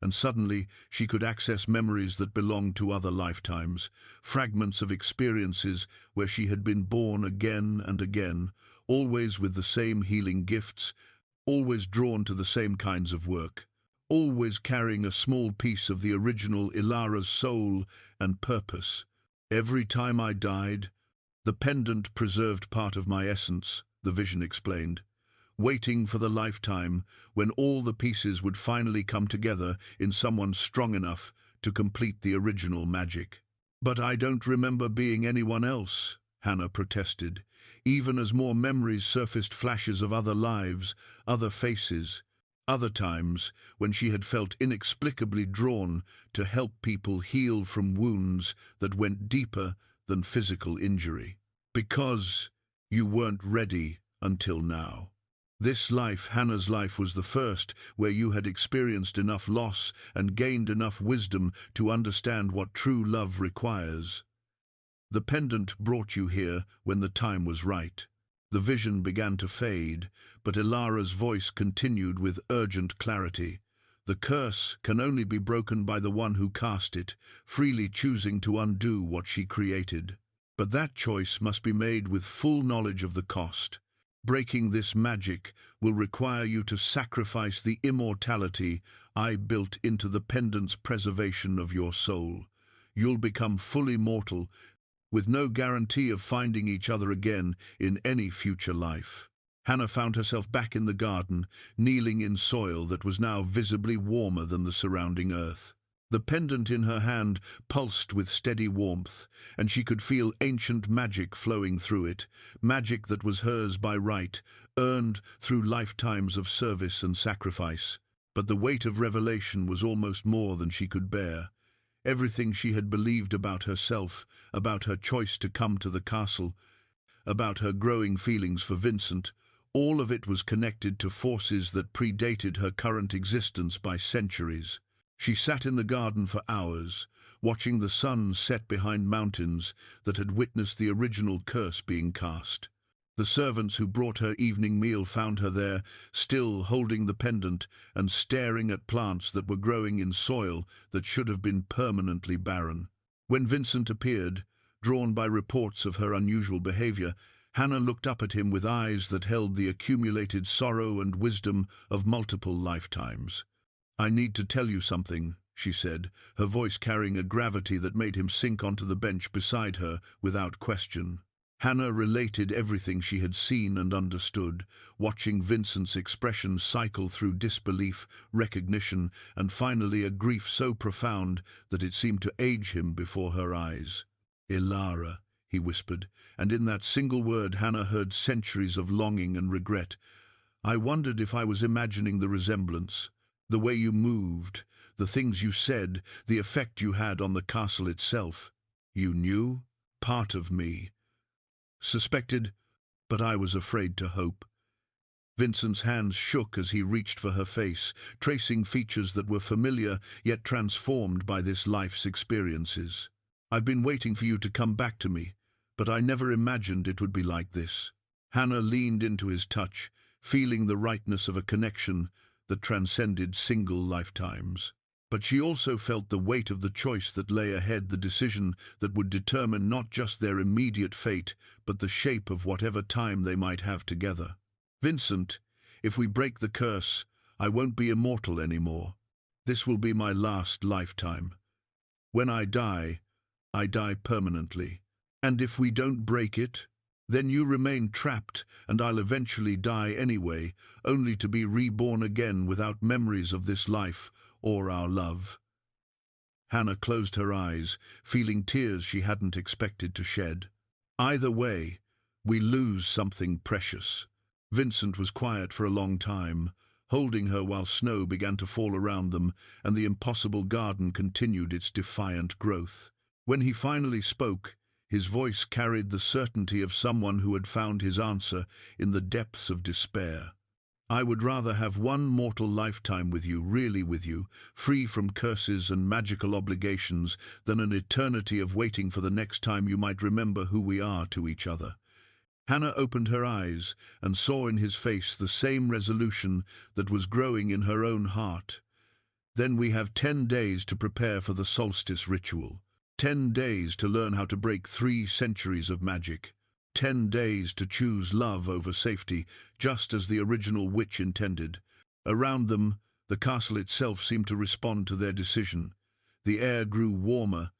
and suddenly she could access memories that belonged to other lifetimes, fragments of experiences where she had been born again and again, always with the same healing gifts, always drawn to the same kinds of work. always carrying a small piece of the original Ilara's soul and purpose. Every time I died, the pendant preserved part of my essence, the vision explained, waiting for the lifetime when all the pieces would finally come together in someone strong enough to complete the original magic. But I don't remember being anyone else, Hannah protested, even as more memories surfaced, flashes of other lives, other faces, other times when she had felt inexplicably drawn to help people heal from wounds that went deeper than physical injury. Because you weren't ready until now. This life, Hannah's life, was the first where you had experienced enough loss and gained enough wisdom to understand what true love requires. The pendant brought you here when the time was right. The vision began to fade, but Ilara's voice continued with urgent clarity. The curse can only be broken by the one who cast it, freely choosing to undo what she created. But that choice must be made with full knowledge of the cost. Breaking this magic will require you to sacrifice the immortality I built into the pendant's preservation of your soul. You'll become fully mortal, with no guarantee of finding each other again in any future life. Hannah found herself back in the garden, kneeling in soil that was now visibly warmer than the surrounding earth. The pendant in her hand pulsed with steady warmth, and she could feel ancient magic flowing through it, magic that was hers by right, earned through lifetimes of service and sacrifice. But the weight of revelation was almost more than she could bear. Everything she had believed about herself, about her choice to come to the castle, about her growing feelings for Vincent, all of it was connected to forces that predated her current existence by centuries. She sat in the garden for hours, watching the sun set behind mountains that had witnessed the original curse being cast. The servants who brought her evening meal found her there, still holding the pendant and staring at plants that were growing in soil that should have been permanently barren. When Vincent appeared, drawn by reports of her unusual behavior, Hannah looked up at him with eyes that held the accumulated sorrow and wisdom of multiple lifetimes. "I need to tell you something," she said, her voice carrying a gravity that made him sink onto the bench beside her without question. Hannah related everything she had seen and understood, watching Vincent's expression cycle through disbelief, recognition, and finally a grief so profound that it seemed to age him before her eyes. "Ilara," he whispered, and in that single word Hannah heard centuries of longing and regret. "I wondered if I was imagining the resemblance. The way you moved, the things you said, the effect you had on the castle itself. You knew? Part of me suspected, but I was afraid to hope." Vincent's hands shook as he reached for her face, tracing features that were familiar yet transformed by this life's experiences. "I've been waiting for you to come back to me, but I never imagined it would be like this." Hannah leaned into his touch, feeling the rightness of a connection that transcended single lifetimes. But she also felt the weight of the choice that lay ahead, the decision that would determine not just their immediate fate, but the shape of whatever time they might have together. "Vincent, if we break the curse, I won't be immortal anymore. This will be my last lifetime. When I die permanently. And if we don't break it, then you remain trapped, and I'll eventually die anyway, only to be reborn again without memories of this life or our love." Hannah closed her eyes, feeling tears she hadn't expected to shed. "Either way, we lose something precious." Vincent was quiet for a long time, holding her while snow began to fall around them and the impossible garden continued its defiant growth. When he finally spoke, his voice carried the certainty of someone who had found his answer in the depths of despair. "I would rather have one mortal lifetime with you, really with you, free from curses and magical obligations, than an eternity of waiting for the next time you might remember who we are to each other." Hannah opened her eyes and saw in his face the same resolution that was growing in her own heart. "Then we have 10 days to prepare for the solstice ritual. 10 days to learn how to break 3 centuries of magic. 10 days to choose love over safety, just as the original witch intended." Around them, The castle itself seemed to respond to their decision. The air grew warmer,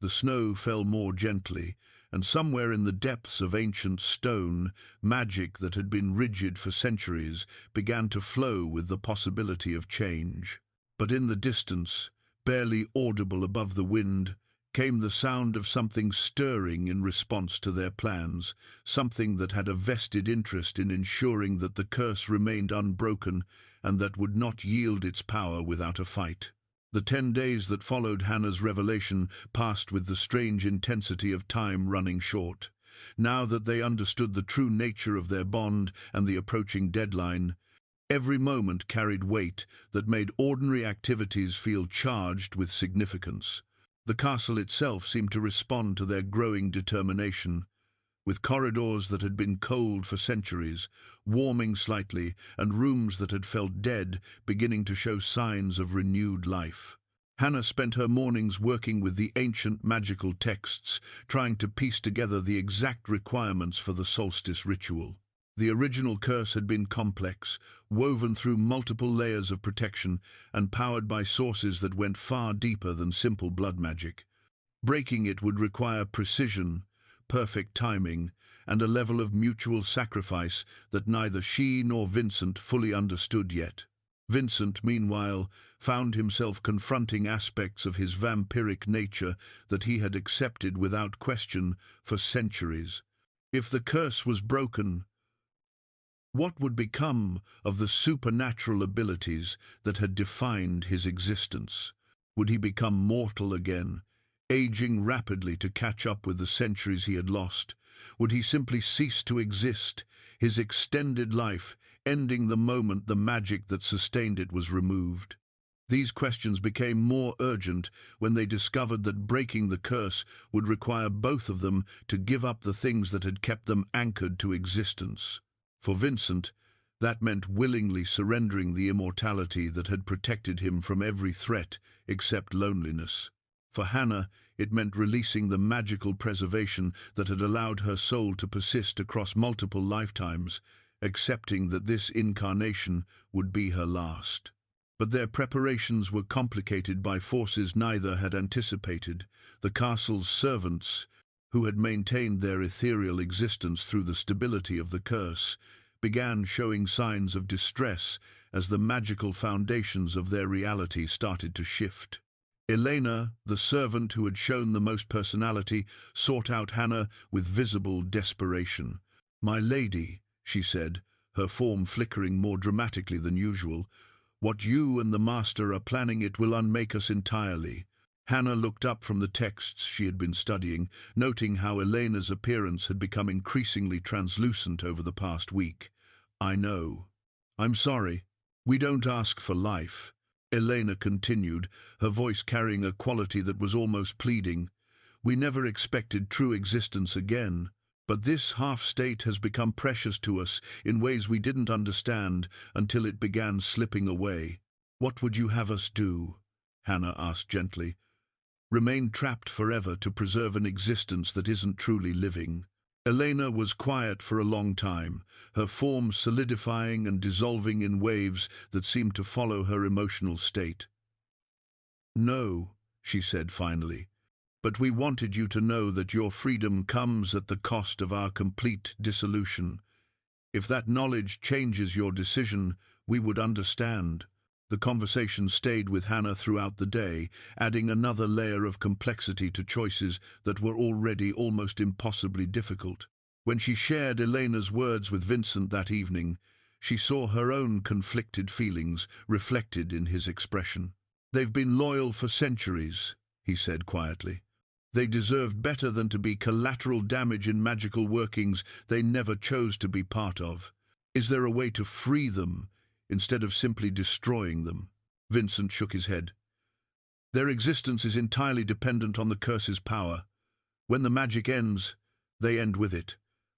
the snow fell more gently, and somewhere in the depths of ancient stone, magic that had been rigid for centuries began to flow with the possibility of change. But in the distance, barely audible above the wind, came the sound of something stirring in response to their plans, something that had a vested interest in ensuring that the curse remained unbroken and that would not yield its power without a fight. The 10 days that followed Hannah's revelation passed with the strange intensity of time running short. Now that they understood the true nature of their bond and the approaching deadline, every moment carried weight that made ordinary activities feel charged with significance. The castle itself seemed to respond to their growing determination, with corridors that had been cold for centuries, warming slightly, and rooms that had felt dead beginning to show signs of renewed life. Hannah spent her mornings working with the ancient magical texts, trying to piece together the exact requirements for the solstice ritual. The original curse had been complex, woven through multiple layers of protection, and powered by sources that went far deeper than simple blood magic. Breaking it would require precision, perfect timing, and a level of mutual sacrifice that neither she nor Vincent fully understood yet. Vincent, meanwhile, found himself confronting aspects of his vampiric nature that he had accepted without question for centuries. If the curse was broken, what would become of the supernatural abilities that had defined his existence? Would he become mortal again, aging rapidly to catch up with the centuries he had lost? Would he simply cease to exist, his extended life ending the moment the magic that sustained it was removed? These questions became more urgent when they discovered that breaking the curse would require both of them to give up the things that had kept them anchored to existence. For Vincent, that meant willingly surrendering the immortality that had protected him from every threat except loneliness. For Hannah, it meant releasing the magical preservation that had allowed her soul to persist across multiple lifetimes, accepting that this incarnation would be her last. But their preparations were complicated by forces neither had anticipated. The castle's servants, who had maintained their ethereal existence through the stability of the curse, began showing signs of distress as the magical foundations of their reality started to shift. Elena, the servant who had shown the most personality, sought out Hannah with visible desperation. "My lady," she said, her form flickering more dramatically than usual, "what you and the master are planning, it will unmake us entirely." Hannah looked up from the texts she had been studying, noting how Elena's appearance had become increasingly translucent over the past week. "I know. I'm sorry. We don't ask for life," Elena continued, her voice carrying a quality that was almost pleading. "We never expected true existence again. But this half-state has become precious to us in ways we didn't understand until it began slipping away." "What would you have us do?" Hannah asked gently. "Remain trapped forever to preserve an existence that isn't truly living?" Elena was quiet for a long time, her form solidifying and dissolving in waves that seemed to follow her emotional state. "No," she said finally, "but we wanted you to know that your freedom comes at the cost of our complete dissolution. If that knowledge changes your decision, we would understand." The conversation stayed with Hannah throughout the day, adding another layer of complexity to choices that were already almost impossibly difficult. When she shared Elena's words with Vincent that evening, she saw her own conflicted feelings reflected in his expression. "They've been loyal for centuries," he said quietly. "They deserved better than to be collateral damage in magical workings they never chose to be part of. Is there a way to free them instead of simply destroying them?" Vincent shook his head. "Their existence is entirely dependent on the curse's power. When the magic ends, they end with it.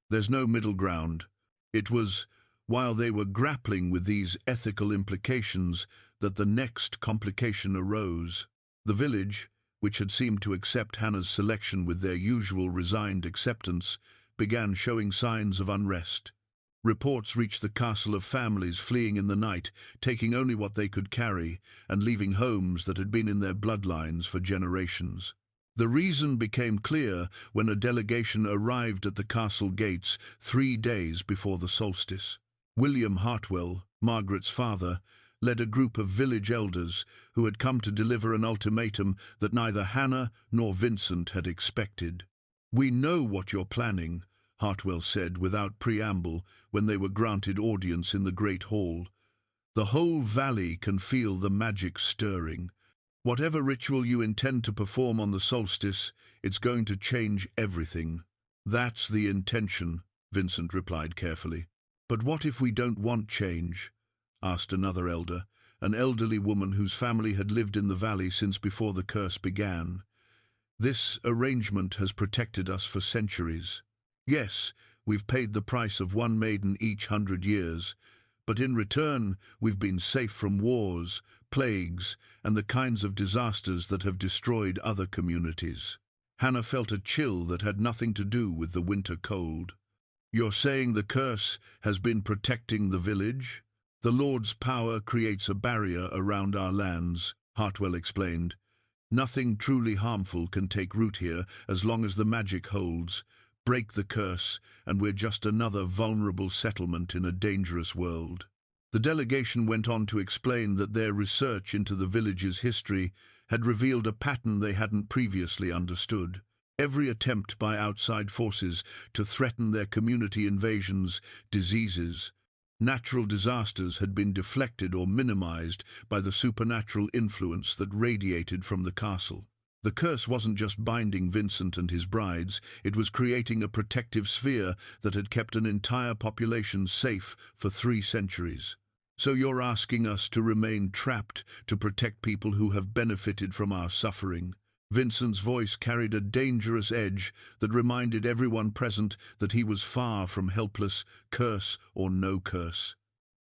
There's no middle ground." It was while they were grappling with these ethical implications that the next complication arose. The village, which had seemed to accept Hannah's selection with their usual resigned acceptance, began showing signs of unrest. Reports reached the castle of families fleeing in the night, taking only what they could carry, and leaving homes that had been in their bloodlines for generations. The reason became clear when a delegation arrived at the castle gates 3 days before the solstice. William Hartwell, Margaret's father, led a group of village elders who had come to deliver an ultimatum that neither Hannah nor Vincent had expected. "We know what you're planning," Hartwell said without preamble when they were granted audience in the great hall. "The whole valley can feel the magic stirring. Whatever ritual you intend to perform on the solstice, it's going to change everything." "That's the intention," Vincent replied carefully. "But what if we don't want change?" asked another elder, an elderly woman whose family had lived in the valley since before the curse began. "This arrangement has protected us for centuries. Yes, we've paid the price of one maiden each 100 years, but in return we've been safe from wars, plagues, and the kinds of disasters that have destroyed other communities." Hannah felt a chill that had nothing to do with the winter cold. "You're saying the curse has been protecting the village?" "The Lord's power creates a barrier around our lands," Hartwell explained. "Nothing truly harmful can take root here as long as the magic holds. Break the curse, and we're just another vulnerable settlement in a dangerous world." The delegation went on to explain that their research into the village's history had revealed a pattern they hadn't previously understood. Every attempt by outside forces to threaten their community, invasions, diseases, natural disasters, had been deflected or minimized by the supernatural influence that radiated from the castle. The curse wasn't just binding Vincent and his brides, it was creating a protective sphere that had kept an entire population safe for 3 centuries. "So you're asking us to remain trapped to protect people who have benefited from our suffering?" Vincent's voice carried a dangerous edge that reminded everyone present that he was far from helpless, curse or no curse.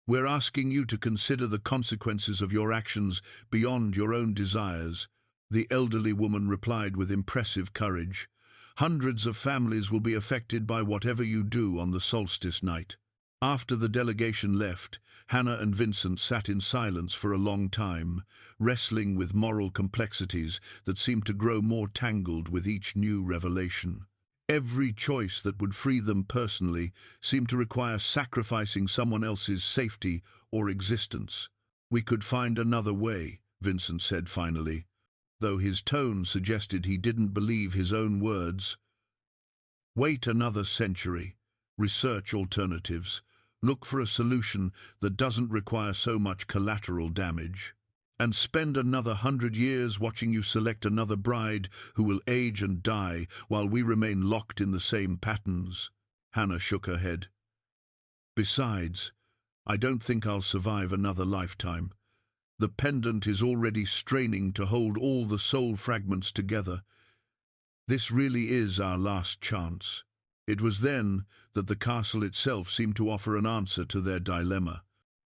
"We're asking you to consider the consequences of your actions beyond your own desires," the elderly woman replied with impressive courage. "Hundreds of families will be affected by whatever you do on the solstice night." After the delegation left, Hannah and Vincent sat in silence for a long time, wrestling with moral complexities that seemed to grow more tangled with each new revelation. Every choice that would free them personally seemed to require sacrificing someone else's safety or existence. "We could find another way," Vincent said finally, though his tone suggested he didn't believe his own words. "Wait another century, research alternatives, look for a solution that doesn't require so much collateral damage, and spend another 100 years watching you select another bride who will age and die while we remain locked in the same patterns." Hannah shook her head. "Besides, I don't think I'll survive another lifetime. The pendant is already straining to hold all the soul fragments together. This really is our last chance." It was then that the castle itself seemed to offer an answer to their dilemma.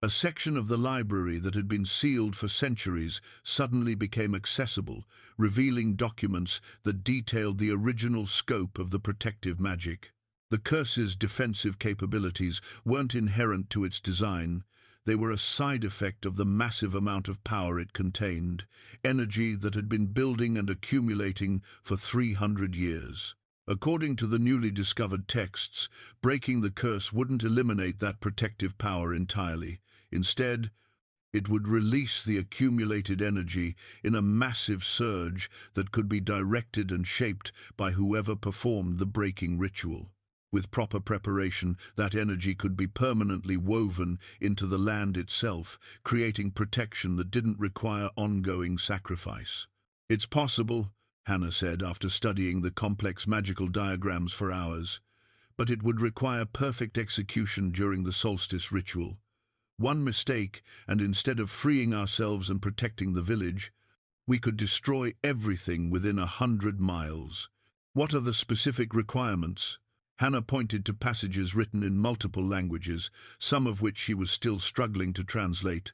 A section of the library that had been sealed for centuries suddenly became accessible, revealing documents that detailed the original scope of the protective magic. The curse's defensive capabilities weren't inherent to its design. They were a side effect of the massive amount of power it contained, energy that had been building and accumulating for 300 years. According to the newly discovered texts, breaking the curse wouldn't eliminate that protective power entirely. Instead, it would release the accumulated energy in a massive surge that could be directed and shaped by whoever performed the breaking ritual. With proper preparation, that energy could be permanently woven into the land itself, creating protection that didn't require ongoing sacrifice. "It's possible," Hannah said after studying the complex magical diagrams for hours, "but it would require perfect execution during the solstice ritual. One mistake, and instead of freeing ourselves and protecting the village, we could destroy everything within 100 miles. What are the specific requirements?" Hannah pointed to passages written in multiple languages, some of which she was still struggling to translate.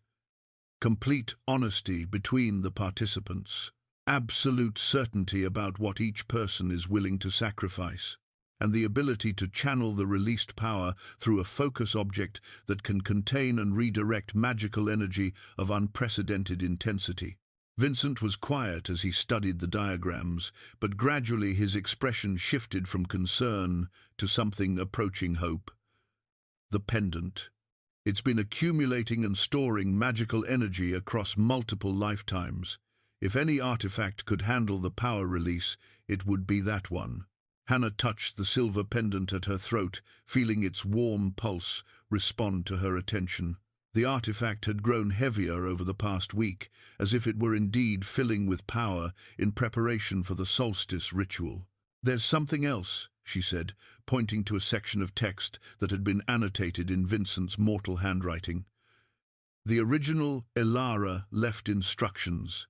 "Complete honesty between the participants. Absolute certainty about what each person is willing to sacrifice. and the ability to channel the released power through a focus object that can contain and redirect magical energy of unprecedented intensity. Vincent was quiet as he studied the diagrams, but gradually his expression shifted from concern to something approaching hope. The pendant. It's been accumulating and storing magical energy across multiple lifetimes. If any artifact could handle the power release, it would be that one. Hannah touched the silver pendant at her throat, feeling its warm pulse respond to her attention. The artifact had grown heavier over the past week, as if it were indeed filling with power in preparation for the solstice ritual. "There's something else," she said, pointing to a section of text that had been annotated in Vincent's mortal handwriting. The original Elara left instructions.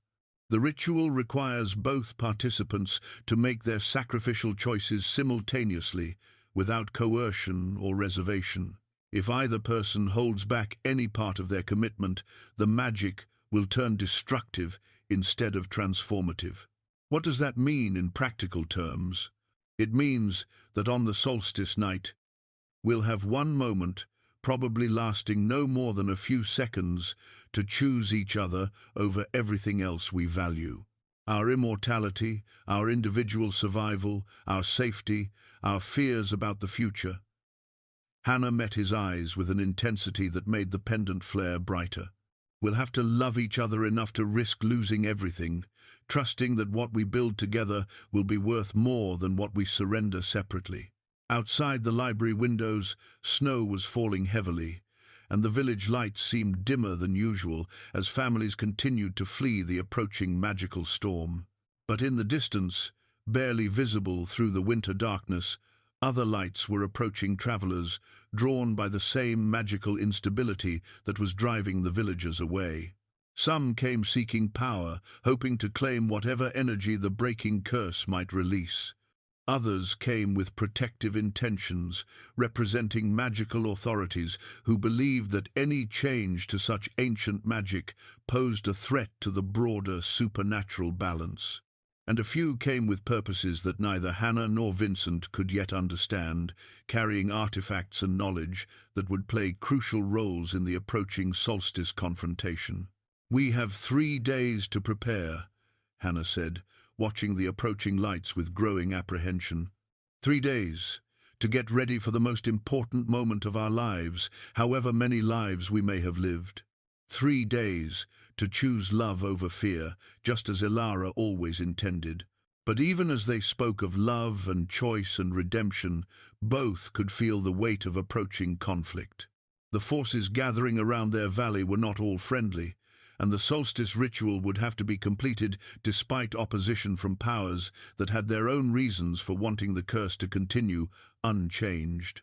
The ritual requires both participants to make their sacrificial choices simultaneously, without coercion or reservation. If either person holds back any part of their commitment, the magic will turn destructive instead of transformative. What does that mean in practical terms? It means that on the solstice night, we'll have one moment, probably lasting no more than a few seconds, to choose each other over everything else we value. Our immortality, our individual survival, our safety, our fears about the future. Hannah met his eyes with an intensity that made the pendant flare brighter. We'll have to love each other enough to risk losing everything, trusting that what we build together will be worth more than what we surrender separately. Outside the library windows, snow was falling heavily, and the village lights seemed dimmer than usual as families continued to flee the approaching magical storm. But in the distance, barely visible through the winter darkness, other lights were approaching travelers, drawn by the same magical instability that was driving the villagers away. Some came seeking power, hoping to claim whatever energy the breaking curse might release. Others came with protective intentions, representing magical authorities who believed that any change to such ancient magic posed a threat to the broader supernatural balance. And a few came with purposes that neither Hannah nor Vincent could yet understand, carrying artifacts and knowledge that would play crucial roles in the approaching solstice confrontation. "We have 3 days to prepare," Hannah said, watching the approaching lights with growing apprehension. 3 days, to get ready for the most important moment of our lives, however many lives we may have lived. 3 days, to choose love over fear, just as Elara always intended. But even as they spoke of love and choice and redemption, both could feel the weight of approaching conflict. The forces gathering around their valley were not all friendly, and the solstice ritual would have to be completed despite opposition from powers that had their own reasons for wanting the curse to continue unchanged.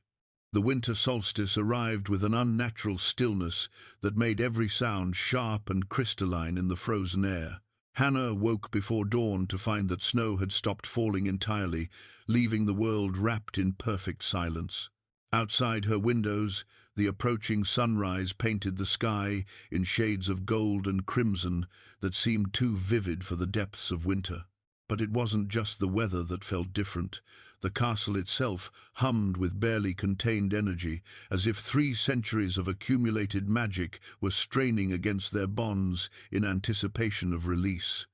The winter solstice arrived with an unnatural stillness that made every sound sharp and crystalline in the frozen air. Hannah woke before dawn to find that snow had stopped falling entirely, leaving the world wrapped in perfect silence. Outside her windows, the approaching sunrise painted the sky in shades of gold and crimson that seemed too vivid for the depths of winter. But it wasn't just the weather that felt different. The castle itself hummed with barely contained energy, as if 3 centuries of accumulated magic were straining against their bonds in anticipation of release.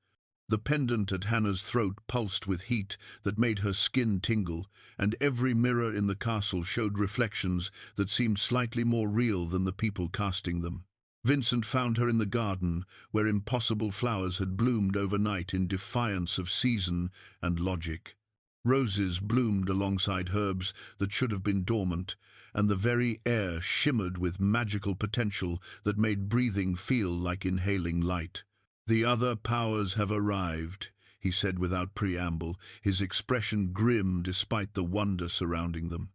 The pendant at Hannah's throat pulsed with heat that made her skin tingle, and every mirror in the castle showed reflections that seemed slightly more real than the people casting them. Vincent found her in the garden, where impossible flowers had bloomed overnight in defiance of season and logic. Roses bloomed alongside herbs that should have been dormant, and the very air shimmered with magical potential that made breathing feel like inhaling light. "The other powers have arrived," he said without preamble, his expression grim despite the wonder surrounding them.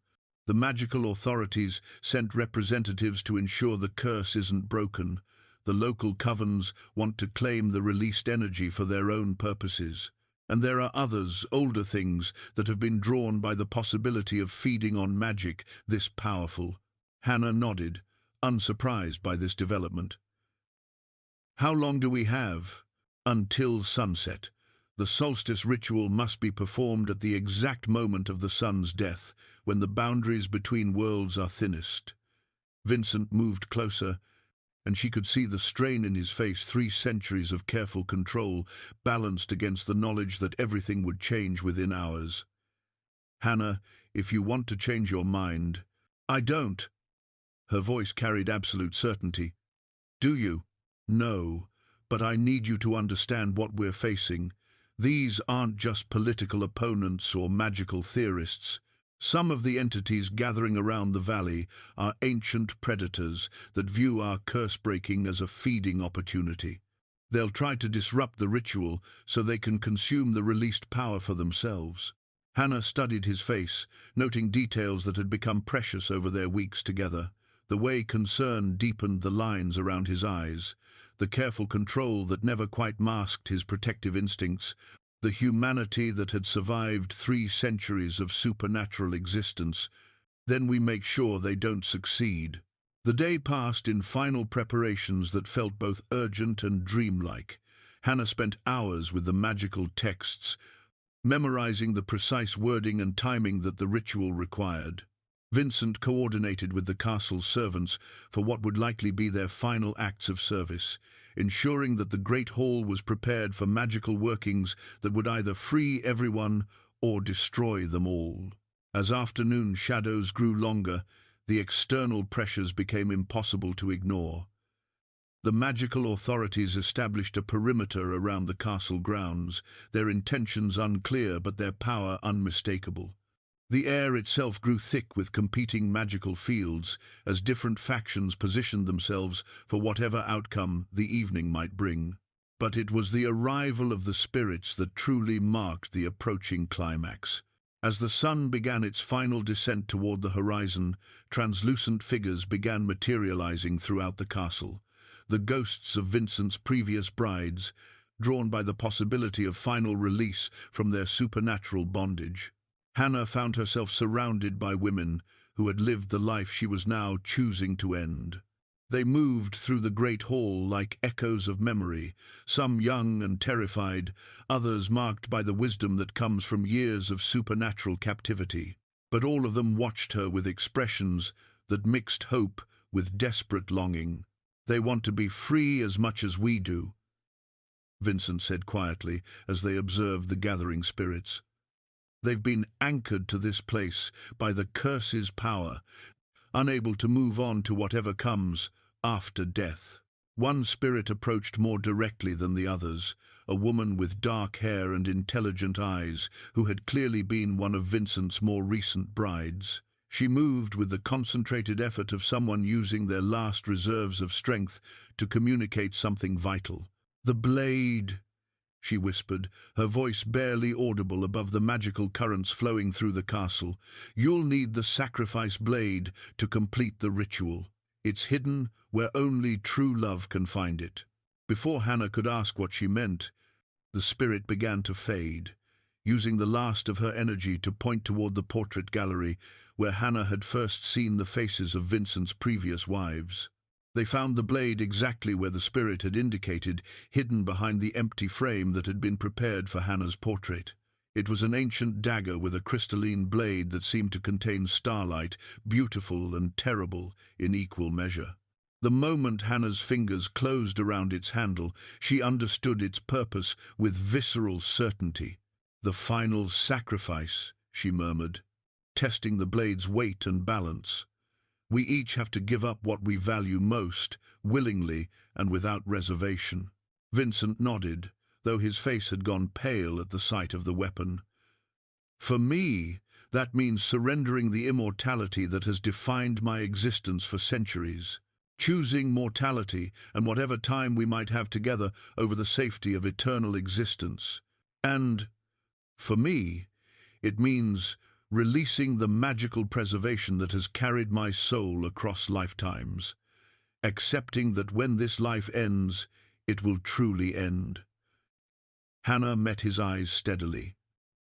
"The magical authorities sent representatives to ensure the curse isn't broken. The local covens want to claim the released energy for their own purposes. And there are others, older things, that have been drawn by the possibility of feeding on magic this powerful." Hannah nodded, unsurprised by this development. "How long do we have?" "Until sunset. The solstice ritual must be performed at the exact moment of the sun's death, when the boundaries between worlds are thinnest. Vincent moved closer, and she could see the strain in his face, 3 centuries of careful control, balanced against the knowledge that everything would change within hours. "Hannah, if you want to change your mind—" "I don't." Her voice carried absolute certainty. "Do you?" "No, but I need you to understand what we're facing. These aren't just political opponents or magical theorists. Some of the entities gathering around the valley are ancient predators that view our curse-breaking as a feeding opportunity. They'll try to disrupt the ritual so they can consume the released power for themselves." Hannah studied his face, noting details that had become precious over their weeks together. The way concern deepened the lines around his eyes, the careful control that never quite masked his protective instincts, the humanity that had survived 3 centuries of supernatural existence. "Then we make sure they don't succeed." The day passed in final preparations that felt both urgent and dreamlike. Hannah spent hours with the magical texts, memorizing the precise wording and timing that the ritual required. Vincent coordinated with the castle's servants for what would likely be their final acts of service, ensuring that the Great Hall was prepared for magical workings that would either free everyone or destroy them all. As afternoon shadows grew longer, the external pressures became impossible to ignore. The magical authorities established a perimeter around the castle grounds, their intentions unclear but their power unmistakable. The air itself grew thick with competing magical fields as different factions positioned themselves for whatever outcome the evening might bring. But it was the arrival of the spirits that truly marked the approaching climax. As the sun began its final descent toward the horizon, translucent figures began materializing throughout the castle. The ghosts of Vincent's previous brides, drawn by the possibility of final release from their supernatural bondage. Hannah found herself surrounded by women who had lived the life she was now choosing to end. They moved through the great hall like echoes of memory, some young and terrified, others marked by the wisdom that comes from years of supernatural captivity. But all of them watched her with expressions that mixed hope with desperate longing. "They want to be free as much as we do," Vincent said quietly as they observed the gathering spirits. "They've been anchored to this place by the curse's power, unable to move on to whatever comes after death." One spirit approached more directly than the others, a woman with dark hair and intelligent eyes, who had clearly been one of Vincent's more recent brides. She moved with the concentrated effort of someone using their last reserves of strength to communicate something vital. "The blade," she whispered, her voice barely audible above the magical currents flowing through the castle. "You'll need the sacrifice blade to complete the ritual. It's hidden where only true love can find it." Before Hannah could ask what she meant, the spirit began to fade, using the last of her energy to point toward the portrait gallery where Hannah had first seen the faces of Vincent's previous wives. They found the blade exactly where the spirit had indicated, hidden behind the empty frame that had been prepared for Hannah's portrait. It was an ancient dagger with a crystalline blade that seemed to contain starlight, beautiful and terrible in equal measure. The moment Hannah's fingers closed around its handle, she understood its purpose with visceral certainty. "The final sacrifice," she murmured, testing the blade's weight and balance. "We each have to give up what we value most, willingly and without reservation." Vincent nodded, though his face had gone pale at the sight of the weapon. "For me, that means surrendering the immortality that has defined my existence for centuries, choosing mortality and whatever time we might have together over the safety of eternal existence. And, for me, it means releasing the magical preservation that has carried my soul across lifetimes, accepting that when this life ends, it will truly end." Hannah met his eyes steadily.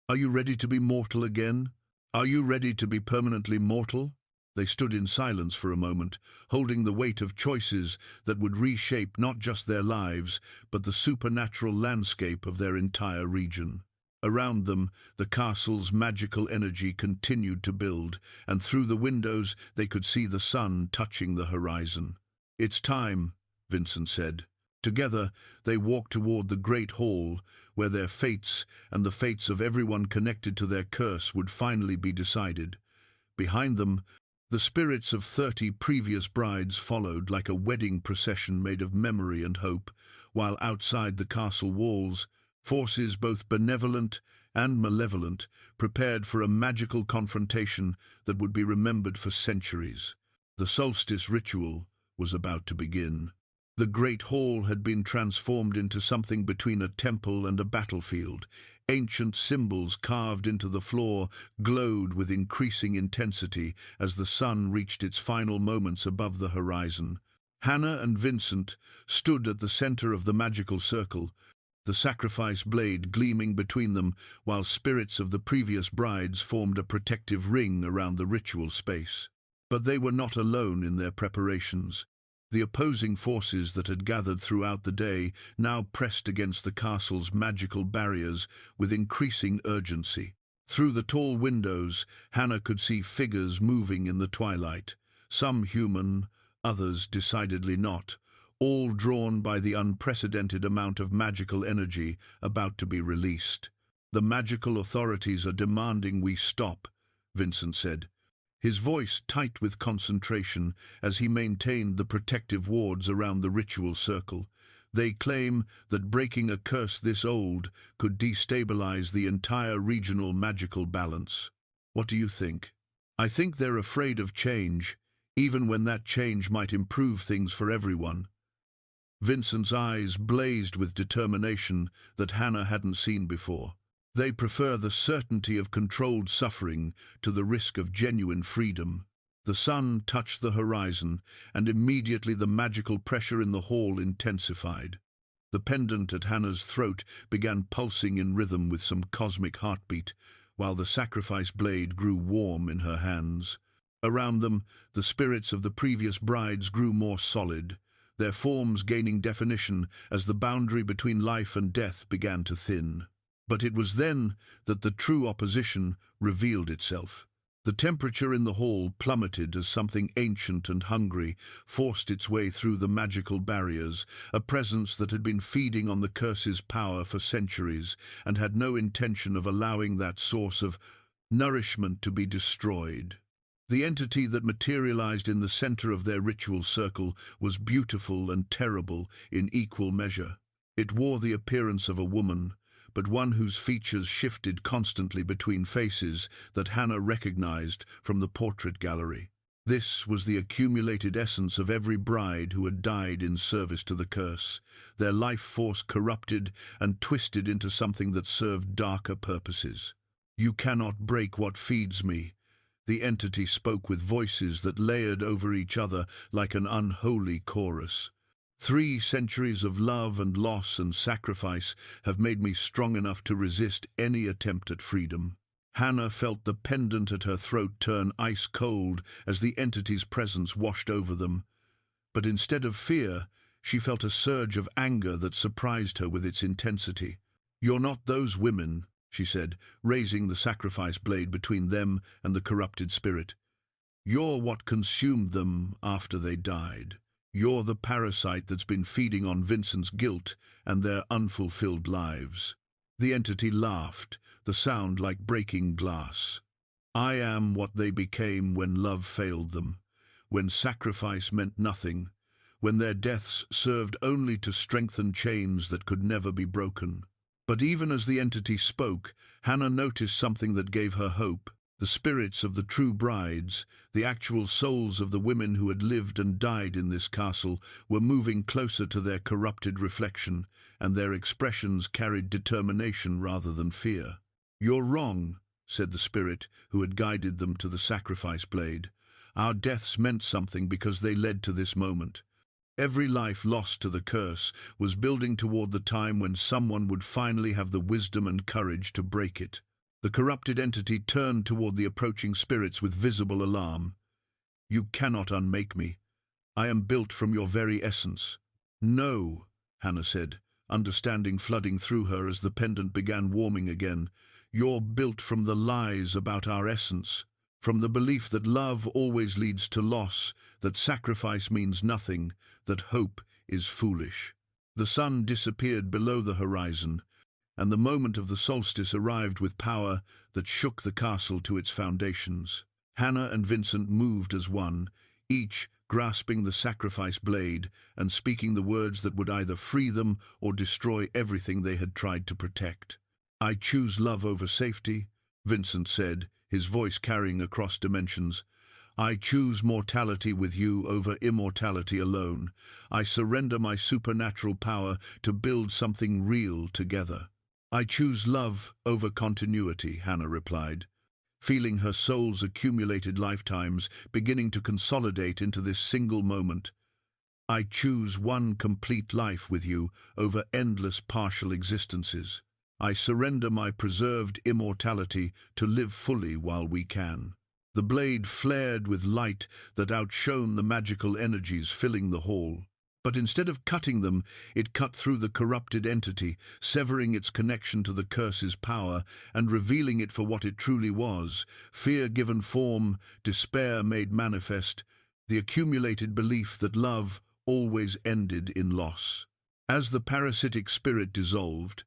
"Are you ready to be mortal again? Are you ready to be permanently mortal?" They stood in silence for a moment, holding the weight of choices that would reshape not just their lives, but the supernatural landscape of their entire region. Around them, the castle's magical energy continued to build, and through the windows they could see the sun touching the horizon. "It's time," Vincent said. Together, they walked toward the great hall, where their fates and the fates of everyone connected to their curse would finally be decided. Behind them, the spirits of 30 previous brides followed like a wedding procession made of memory and hope, while outside the castle walls, forces both benevolent and malevolent prepared for a magical confrontation that would be remembered for centuries. The solstice ritual was about to begin. The great hall had been transformed into something between a temple and a battlefield. Ancient symbols carved into the floor glowed with increasing intensity as the sun reached its final moments above the horizon. Hannah and Vincent stood at the center of the magical circle, the sacrifice blade gleaming between them, while spirits of the previous brides formed a protective ring around the ritual space. But they were not alone in their preparations. The opposing forces that had gathered throughout the day now pressed against the castle's magical barriers with increasing urgency. Through the tall windows, Hannah could see figures moving in the twilight, some human, others decidedly not, all drawn by the unprecedented amount of magical energy about to be released. "The magical authorities are demanding we stop," Vincent said, his voice tight with concentration as he maintained the protective wards around the ritual circle. "They claim that breaking a curse this old could destabilize the entire regional magical balance. What do you think?" "I think they're afraid of change, even when that change might improve things for everyone." Vincent's eyes blazed with determination that Hannah hadn't seen before. "They prefer the certainty of controlled suffering to the risk of genuine freedom." The sun touched the horizon, and immediately the magical pressure in the hall intensified. The pendant at Hannah's throat began pulsing in rhythm with some cosmic heartbeat, while the sacrifice blade grew warm in her hands. Around them, the spirits of the previous brides grew more solid, their forms gaining definition as the boundary between life and death began to thin. But it was then that the true opposition revealed itself. The temperature in the hall plummeted as something ancient and hungry forced its way through the magical barriers, a presence that had been feeding on the curse's power for centuries and had no intention of allowing that source of nourishment to be destroyed. The entity that materialized in the center of their ritual circle was beautiful and terrible in equal measure. It wore the appearance of a woman, but one whose features shifted constantly between faces that Hannah recognized from the portrait gallery. This was the accumulated essence of every bride who had died in service to the curse, their life force corrupted and twisted into something that served darker purposes. "You cannot break what feeds me." The entity spoke with voices that layered over each other like an unholy chorus. 3 centuries of love and loss and sacrifice have made me strong enough to resist any attempt at freedom. Hannah felt the pendant at her throat turn ice cold as the entity's presence washed over them. But instead of fear, she felt a surge of anger that surprised her with its intensity. "You're not those women," she said, raising the sacrifice blade between them and the corrupted spirit. "You're what consumed them after they died. You're the parasite that's been feeding on Vincent's guilt and their unfulfilled lives." The entity laughed, the sound like breaking glass. "I am what they became when love failed them, when sacrifice meant nothing, when their deaths served only to strengthen chains that could never be broken." But even as the entity spoke, Hannah noticed something that gave her hope. The spirits of the true brides, the actual souls of the women who had lived and died in this castle, were moving closer to their corrupted reflection, and their expressions carried determination rather than fear. "You're wrong," said the spirit who had guided them to the sacrifice blade. "Our deaths meant something because they led to this moment. Every life lost to the curse was building toward the time when someone would finally have the wisdom and courage to break it." The corrupted entity turned toward the approaching spirits with visible alarm. You cannot unmake me. I am built from your very essence." "No," Hannah said, understanding flooding through her as the pendant began warming again. "You're built from the lies about our essence, from the belief that love always leads to loss, that sacrifice means nothing, that hope is foolish." The sun disappeared below the horizon, and the moment of the solstice arrived with power that shook the castle to its foundations. Hannah and Vincent moved as one, each grasping the sacrifice blade and speaking the words that would either free them or destroy everything they had tried to protect. "I choose love over safety," Vincent said, his voice carrying across dimensions. "I choose mortality with you over immortality alone. I surrender my supernatural power to build something real together." "I choose love over continuity," Hannah replied, feeling her soul's accumulated lifetimes beginning to consolidate into this single moment. "I choose one complete life with you over endless partial existences. I surrender my preserved immortality to live fully while we can." The blade flared with light that outshone the magical energies filling the hall. But instead of cutting them, it cut through the corrupted entity, severing its connection to the curse's power and revealing it for what it truly was: fear given form, despair made manifest, the accumulated belief that love always ended in loss. As the parasitic spirit dissolved,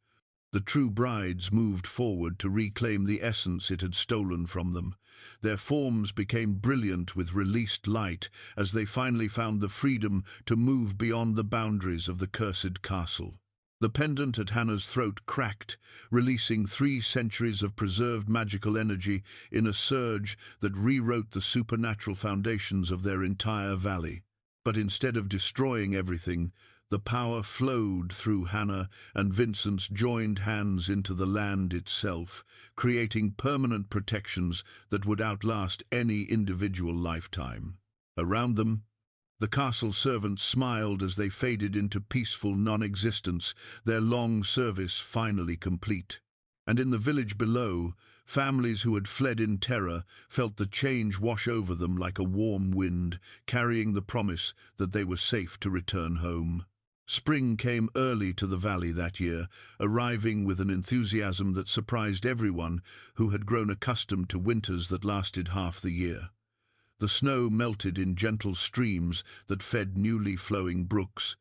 the true brides moved forward to reclaim the essence it had stolen from them. Their forms became brilliant with released light as they finally found the freedom to move beyond the boundaries of the cursed castle. The pendant at Hannah's throat cracked, releasing 3 centuries of preserved magical energy in a surge that rewrote the supernatural foundations of their entire valley. But instead of destroying everything, the power flowed through Hannah and Vincent's joined hands into the land itself, creating permanent protections that would outlast any individual lifetime. Around them, the castle servants smiled as they faded into peaceful non-existence, their long service finally complete. And in the village below, families who had fled in terror felt the change wash over them like a warm wind, carrying the promise that they were safe to return home. Spring came early to the valley that year, arriving with an enthusiasm that surprised everyone who had grown accustomed to winters that lasted half the year. The snow melted in gentle streams that fed newly flowing brooks,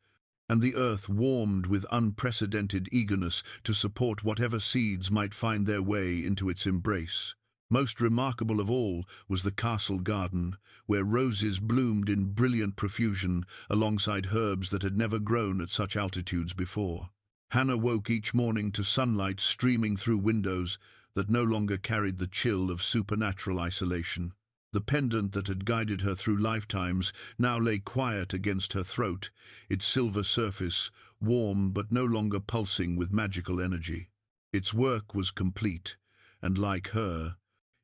and the earth warmed with unprecedented eagerness to support whatever seeds might find their way into its embrace. Most remarkable of all was the castle garden, where roses bloomed in brilliant profusion alongside herbs that had never grown at such altitudes before. Hannah woke each morning to sunlight streaming through windows that no longer carried the chill of supernatural isolation. The pendant that had guided her through lifetimes now lay quiet against her throat, its silver surface warm but no longer pulsing with magical energy. Its work was complete, and like her,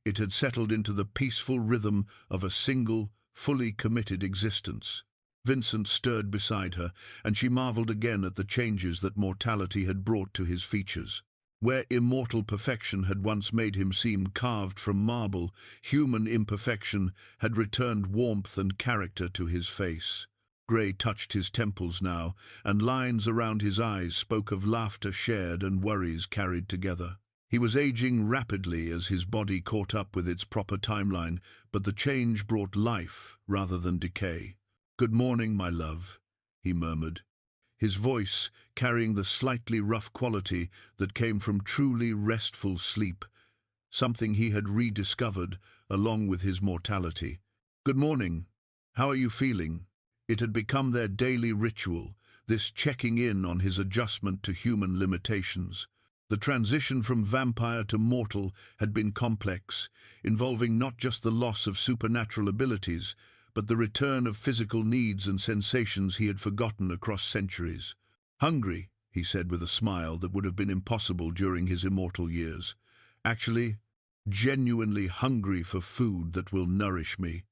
it had settled into the peaceful rhythm of a single, fully committed existence. Vincent stirred beside her, and she marveled again at the changes that mortality had brought to his features. Where immortal perfection had once made him seem carved from marble, human imperfection had returned warmth and character to his face. Grey touched his temples now, and lines around his eyes spoke of laughter shared and worries carried together. He was aging rapidly as his body caught up with its proper timeline, but the change brought life rather than decay. "Good morning, my love," he murmured, his voice carrying the slightly rough quality that came from truly restful sleep, something he had rediscovered along with his mortality. "Good morning. How are you feeling?" It had become their daily ritual, this checking in on his adjustment to human limitations. The transition from vampire to mortal had been complex, involving not just the loss of supernatural abilities, but the return of physical needs and sensations he had forgotten across centuries. "Hungry," he said with a smile that would have been impossible during his immortal years. "Actually, genuinely hungry for food that will nourish me,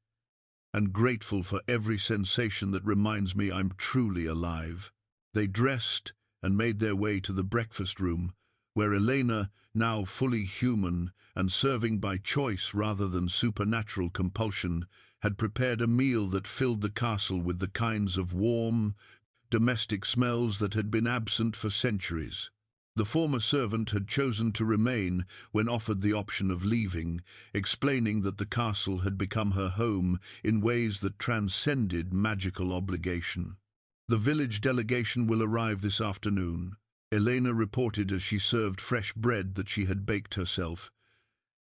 and grateful for every sensation that reminds me I'm truly alive." They dressed and made their way to the breakfast room, where Elena, now fully human and serving by choice rather than supernatural compulsion, had prepared a meal that filled the castle with the kinds of warm, domestic smells that had been absent for centuries. The former servant had chosen to remain when offered the option of leaving, explaining that the castle had become her home in ways that transcended magical obligation. "The village delegation will arrive this afternoon," Elena reported as she served fresh bread that she had baked herself.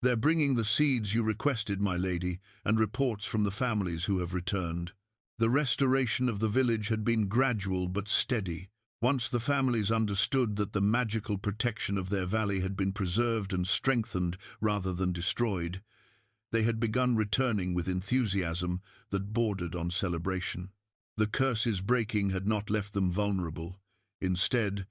"They're bringing the seeds you requested, my lady, and reports from the families who have returned." The restoration of the village had been gradual but steady. Once the families understood that the magical protection of their valley had been preserved and strengthened rather than destroyed, they had begun returning with enthusiasm that bordered on celebration. The curse's breaking had not left them vulnerable. Instead,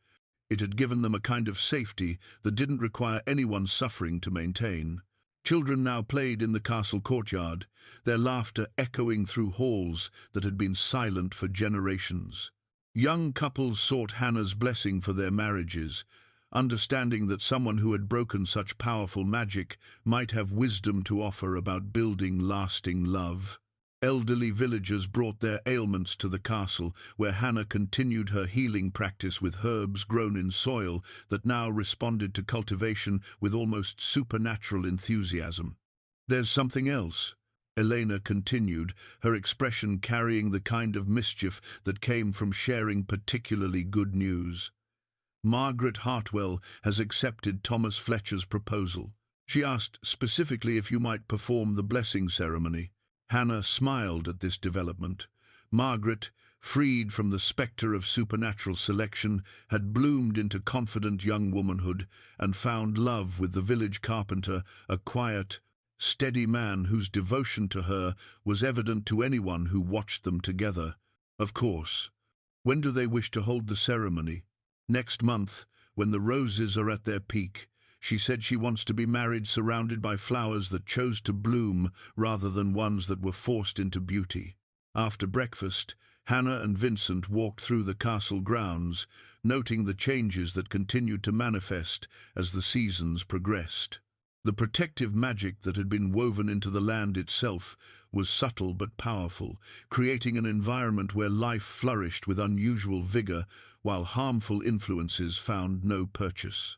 it had given them a kind of safety that didn't require anyone's suffering to maintain. Children now played in the castle courtyard, their laughter echoing through halls that had been silent for generations. Young couples sought Hannah's blessing for their marriages, understanding that someone who had broken such powerful magic might have wisdom to offer about building lasting love. Elderly villagers brought their ailments to the castle, where Hannah continued her healing practice with herbs grown in soil that now responded to cultivation with almost supernatural enthusiasm. "There's something else," Elena continued, her expression carrying the kind of mischief that came from sharing particularly good news. "Margaret Hartwell has accepted Thomas Fletcher's proposal. She asked specifically if you might perform the blessing ceremony." Hannah smiled at this development. Margaret, freed from the spectre of supernatural selection, had bloomed into confident young womanhood and found love with the village carpenter, a quiet, steady man whose devotion to her was evident to anyone who watched them together. "Of course. When do they wish to hold the ceremony?" "Next month, when the roses are at their peak. She said she wants to be married surrounded by flowers that chose to bloom rather than ones that were forced into beauty." After breakfast, Hannah and Vincent walked through the castle grounds, noting the changes that continued to manifest as the seasons progressed. The protective magic that had been woven into the land itself was subtle but powerful, creating an environment where life flourished with unusual vigor, while harmful influences found no purchase.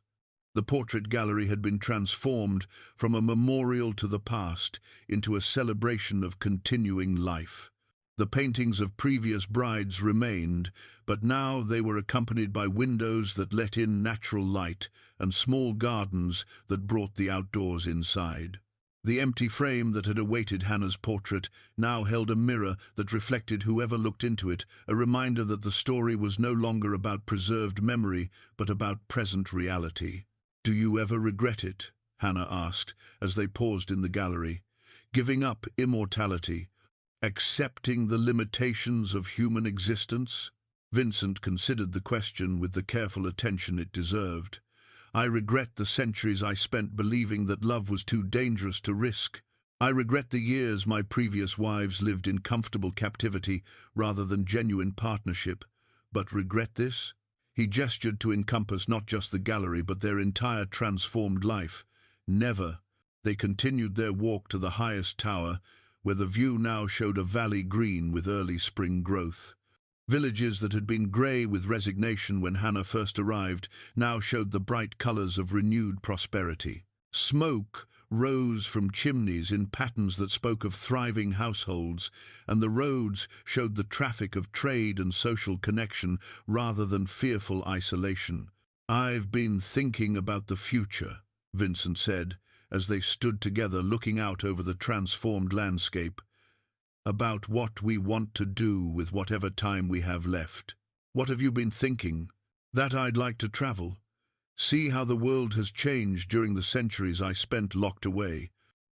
The portrait gallery had been transformed from a memorial to the past into a celebration of continuing life. The paintings of previous brides remained, but now they were accompanied by windows that let in natural light and small gardens that brought the outdoors inside. The empty frame that had awaited Hannah's portrait now held a mirror that reflected whoever looked into it, a reminder that the story was no longer about preserved memory, but about present reality. "Do you ever regret it?" Hannah asked as they paused in the gallery. "Giving up immortality, accepting the limitations of human existence?" Vincent considered the question with the careful attention it deserved. "I regret the centuries I spent believing that love was too dangerous to risk. I regret the years my previous wives lived in comfortable captivity rather than genuine partnership. But regret this?" He gestured to encompass not just the gallery but their entire transformed life. "Never." They continued their walk to the highest tower, where the view now showed a valley green with early spring growth. Villages that had been grey with resignation when Hannah first arrived now showed the bright colours of renewed prosperity. Smoke rose from chimneys in patterns that spoke of thriving households, and the roads showed the traffic of trade and social connection rather than fearful isolation. "I've been thinking about the future," Vincent said, as they stood together looking out over the transformed landscape, "about what we want to do with whatever time we have left." "What have you been thinking?" "That I'd like to travel. See how the world has changed during the centuries I spent locked away.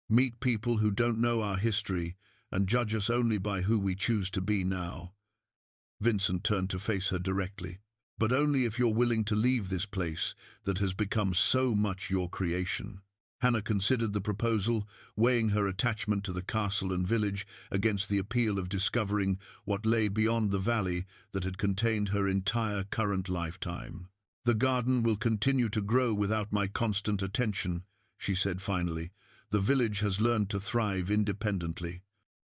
Meet people who don't know our history and judge us only by who we choose to be now." Vincent turned to face her directly. "But only if you're willing to leave this place that has become so much your creation." Hannah considered the proposal, weighing her attachment to the castle and village against the appeal of discovering what lay beyond the valley that had contained her entire current lifetime. "The garden will continue to grow without my constant attention," she said finally. "The village has learned to thrive independently."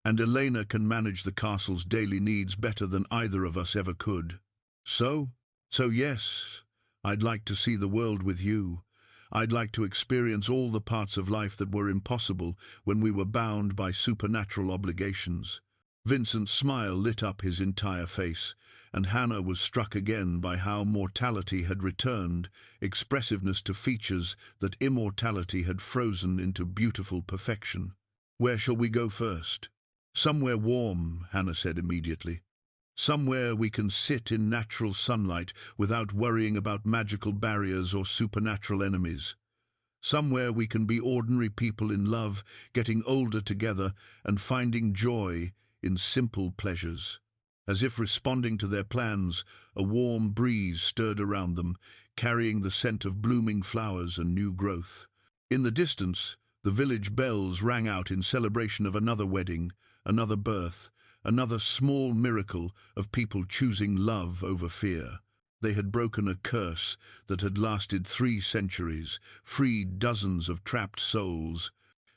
And Elena can manage the castle's daily needs better than either of us ever could. So? So yes, I'd like to see the world with you. I'd like to experience all the parts of life that were impossible when we were bound by supernatural obligations. Vincent's smile lit up his entire face, and Hannah was struck again by how mortality had returned, expressiveness to features that immortality had frozen into beautiful perfection. Where shall we go first? Somewhere warm, Hannah said immediately. Somewhere we can sit in natural sunlight without worrying about magical barriers or supernatural enemies. Somewhere we can be ordinary people in love, getting older together and finding joy in simple pleasures. As if responding to their plans, a warm breeze stirred around them, carrying the scent of blooming flowers and new growth. In the distance, the village bells rang out in celebration of another wedding, another birth, another small miracle of people choosing love over fear. They had broken a curse that had lasted 3 centuries, freed dozens of trapped souls,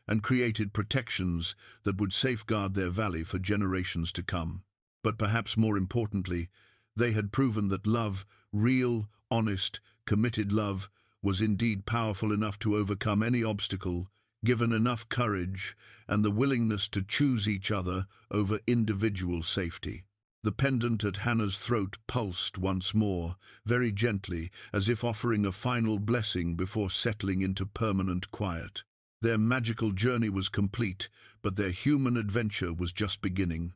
and created protections that would safeguard their valley for generations to come. But perhaps more importantly, they had proven that love, real, honest, committed love, was indeed powerful enough to overcome any obstacle, given enough courage and the willingness to choose each other over individual safety. The pendant at Hannah's throat pulsed once more, very gently, as if offering a final blessing before settling into permanent quiet. Their magical journey was complete, but their human adventure was just beginning.